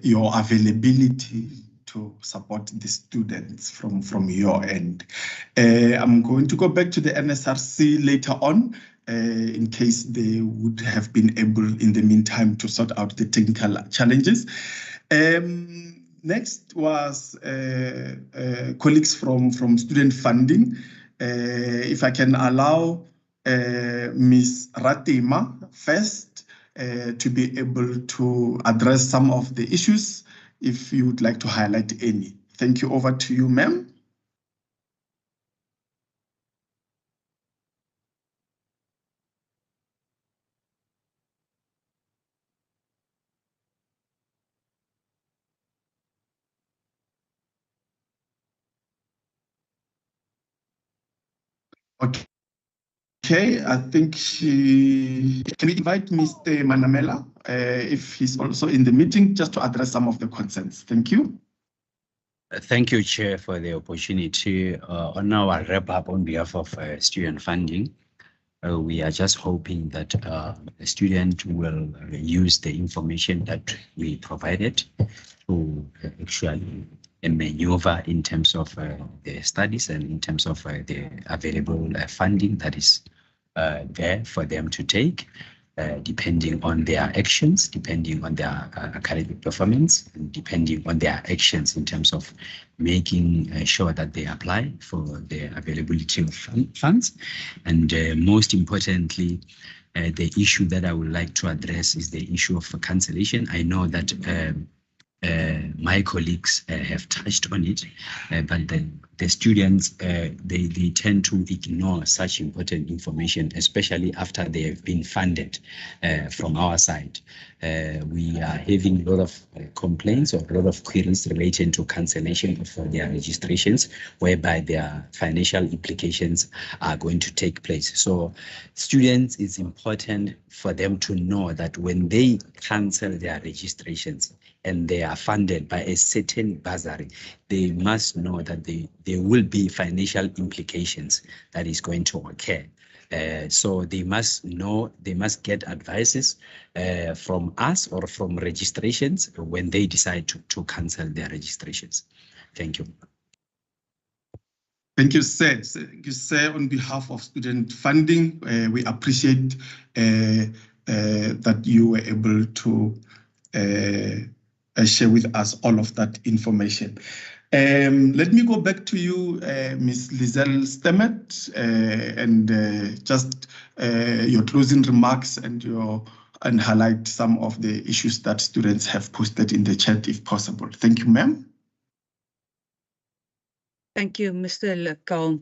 your availability to support the students from your end. I'm going to go back to the NSRC later on in case they would have been able in the meantime to sort out the technical challenges. Next was colleagues from student funding. If I can allow Ms. Ratima first, to be able to address some of the issues, if you would like to highlight any. Thank you. Over to you, ma'am. Okay, I think can we invite Mr. Manamela, if he's also in the meeting, just to address some of the concerns. Thank you. Thank you, Chair, for the opportunity. On our wrap-up on behalf of student funding, we are just hoping that the student will use the information that we provided to actually maneuver in terms of the studies and in terms of the available funding that is there for them to take, depending on their actions, depending on their academic performance, and depending on their actions in terms of making sure that they apply for the availability of funds. And most importantly, the issue that I would like to address is the issue of cancellation. I know that my colleagues have touched on it, but the students, they tend to ignore such important information, especially after they have been funded from our side. We are having a lot of complaints or a lot of queries related to cancellation of their registrations, whereby their financial implications are going to take place. So students, it's important for them to know that when they cancel their registrations and they are funded by a certain bursary, they must know that there will be financial implications that is going to occur. So they must know, they must get advices from us or from registrations when they decide to cancel their registrations. Thank you. Thank you, sir. Thank you, sir. On behalf of student funding, we appreciate that you were able to share with us all of that information. Let me go back to you, Ms. Lizelle Stemmet, and just your closing remarks and highlight some of the issues that students have posted in the chat, if possible. Thank you, ma'am. Thank you, Mr. Lekal.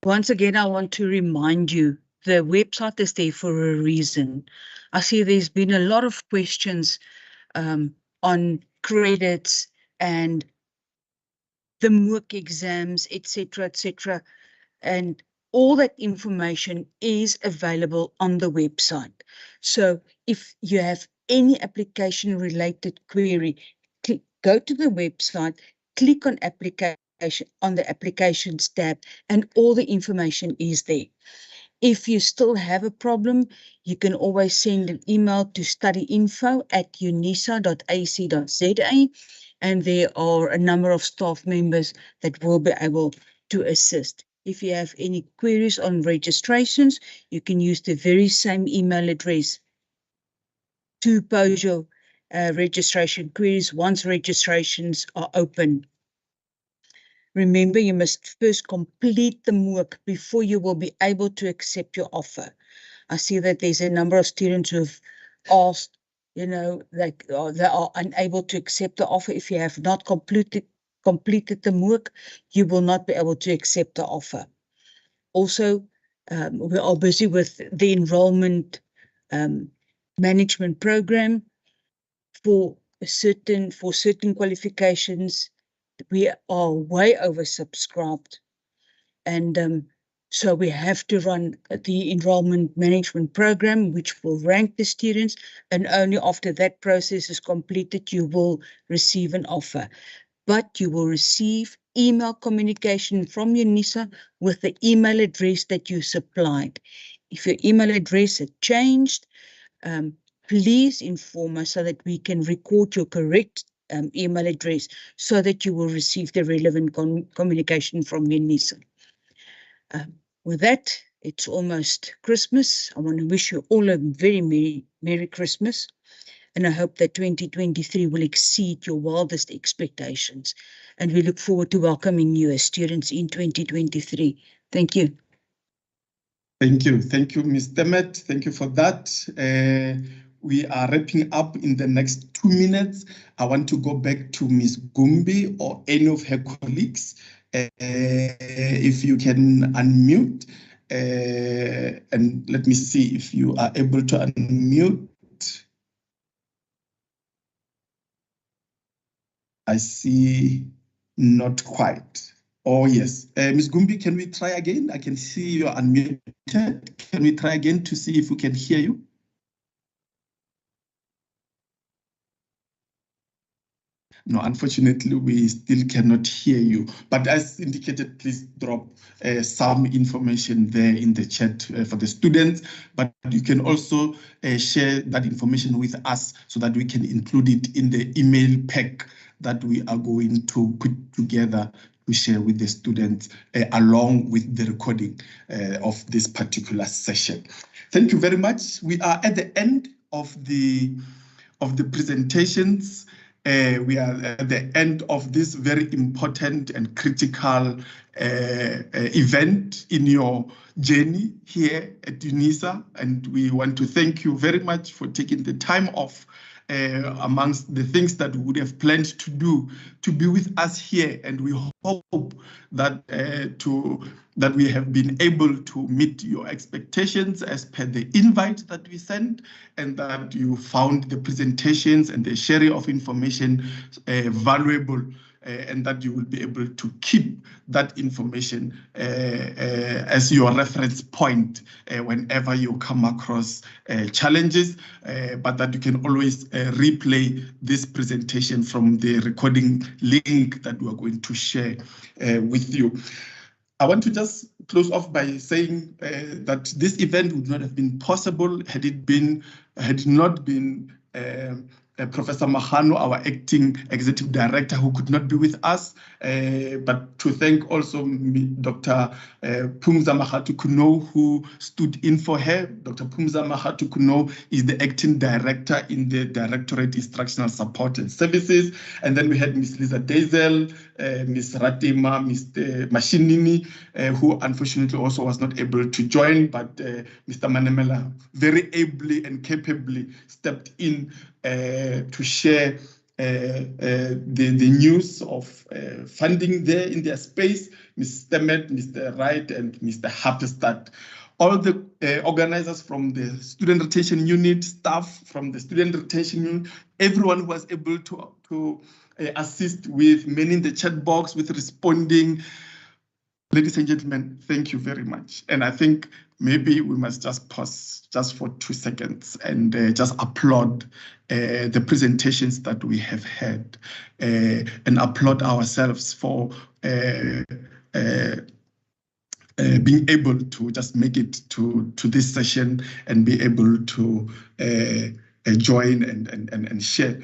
Once again, I want to remind you, the website is there for a reason. I see there's been a lot of questions on credits and the MOOC exams, etc., and all that information is available on the website. So if you have any application related query, go to the website, click on application on the applications tab, and all the information is there. If you still have a problem, you can always send an email to studyinfo@unisa.ac.za, and there are a number of staff members that will be able to assist. If you have any queries on registrations, you can use the very same email address to pose your registration queries once registrations are open. Remember, you must first complete the MOOC before you will be able to accept your offer. I see that there's a number of students who have asked, like they are unable to accept the offer. If you have not completed the MOOC, you will not be able to accept the offer. Also, we are busy with the enrollment management program for certain qualifications. We are way oversubscribed, and so we have to run the enrollment management program, which will rank the students, and only after that process is completed, you will receive an offer. But you will receive email communication from Unisa with the email address that you supplied. If your email address had changed, please inform us so that we can record your correct email address so that you will receive the relevant communication from Unisa. With that, it's almost Christmas. I want to wish you all a very Merry Christmas. And I hope that 2023 will exceed your wildest expectations. And we look forward to welcoming you as students in 2023. Thank you. Thank you. Thank you, Ms. Demet. Thank you for that. We are wrapping up in the next 2 minutes. I want to go back to Ms. Gumbi or any of her colleagues. If you can unmute, and let me see if you are able to unmute. I see not quite. Oh, yes. Ms. Gumbi, can we try again? I can see you're unmuted. Can we try again to see if we can hear you? No, unfortunately, we still cannot hear you. But as indicated, please drop some information there in the chat for the students. But you can also share that information with us so that we can include it in the email pack that we are going to put together to share with the students along with the recording of this particular session. Thank you very much. We are at the end of the presentations. We are at the end of this very important and critical event in your journey here at Unisa, and we want to thank you very much for taking the time off amongst the things that we would have planned to do to be with us here, and we hope that that we have been able to meet your expectations as per the invite that we sent, and that you found the presentations and the sharing of information valuable, and that you will be able to keep that information as your reference point whenever you come across challenges, but that you can always replay this presentation from the recording link that we are going to share with you. I want to just close off by saying that this event would not have been possible had it not been Professor Mahano, our acting executive director, who could not be with us, but to thank also Dr. Pumza Mahatu Kuno, who stood in for her. Dr. Pumza Mahatu Kuno is the acting director in the Directorate Instructional Support and Services. And then we had Ms. Lisa Dazel, Ms. Ratima, Mr. Mashinini, who unfortunately also was not able to join, but Mr. Manemela very ably and capably stepped in to share the news of funding there in their space, Ms. Stemet, Mr. Wright, and Mr. Hapestad. All the organizers from the Student Retention Unit, staff from the Student Retention Unit, everyone who was able to assist with many in the chat box, with responding. Ladies and gentlemen, thank you very much. And I think maybe we must just pause just for 2 seconds and just applaud the presentations that we have had and applaud ourselves for being able to just make it to this session and be able to join and share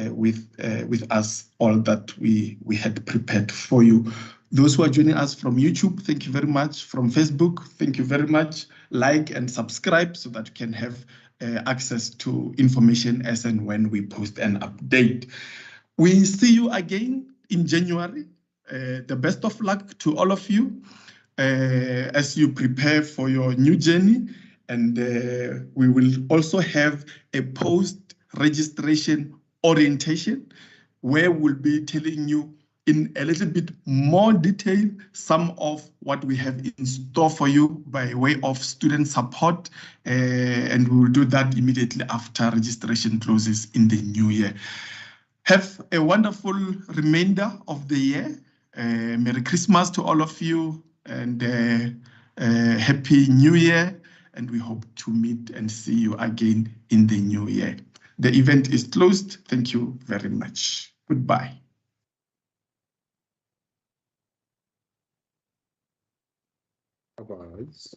with us all that we had prepared for you. Those who are joining us from YouTube, thank you very much. From Facebook, thank you very much. Like and subscribe so that you can have access to information as and when we post an update. We see you again in January. The best of luck to all of you as you prepare for your new journey. And we will also have a post-registration orientation where we'll be telling you in a little bit more detail some of what we have in store for you by way of student support, and we will do that immediately after registration closes in the new year. Have a wonderful remainder of the year. Merry Christmas to all of you, and Happy New Year, and we hope to meet and see you again in the new year. The event is closed. Thank you very much. Goodbye. Bye-bye.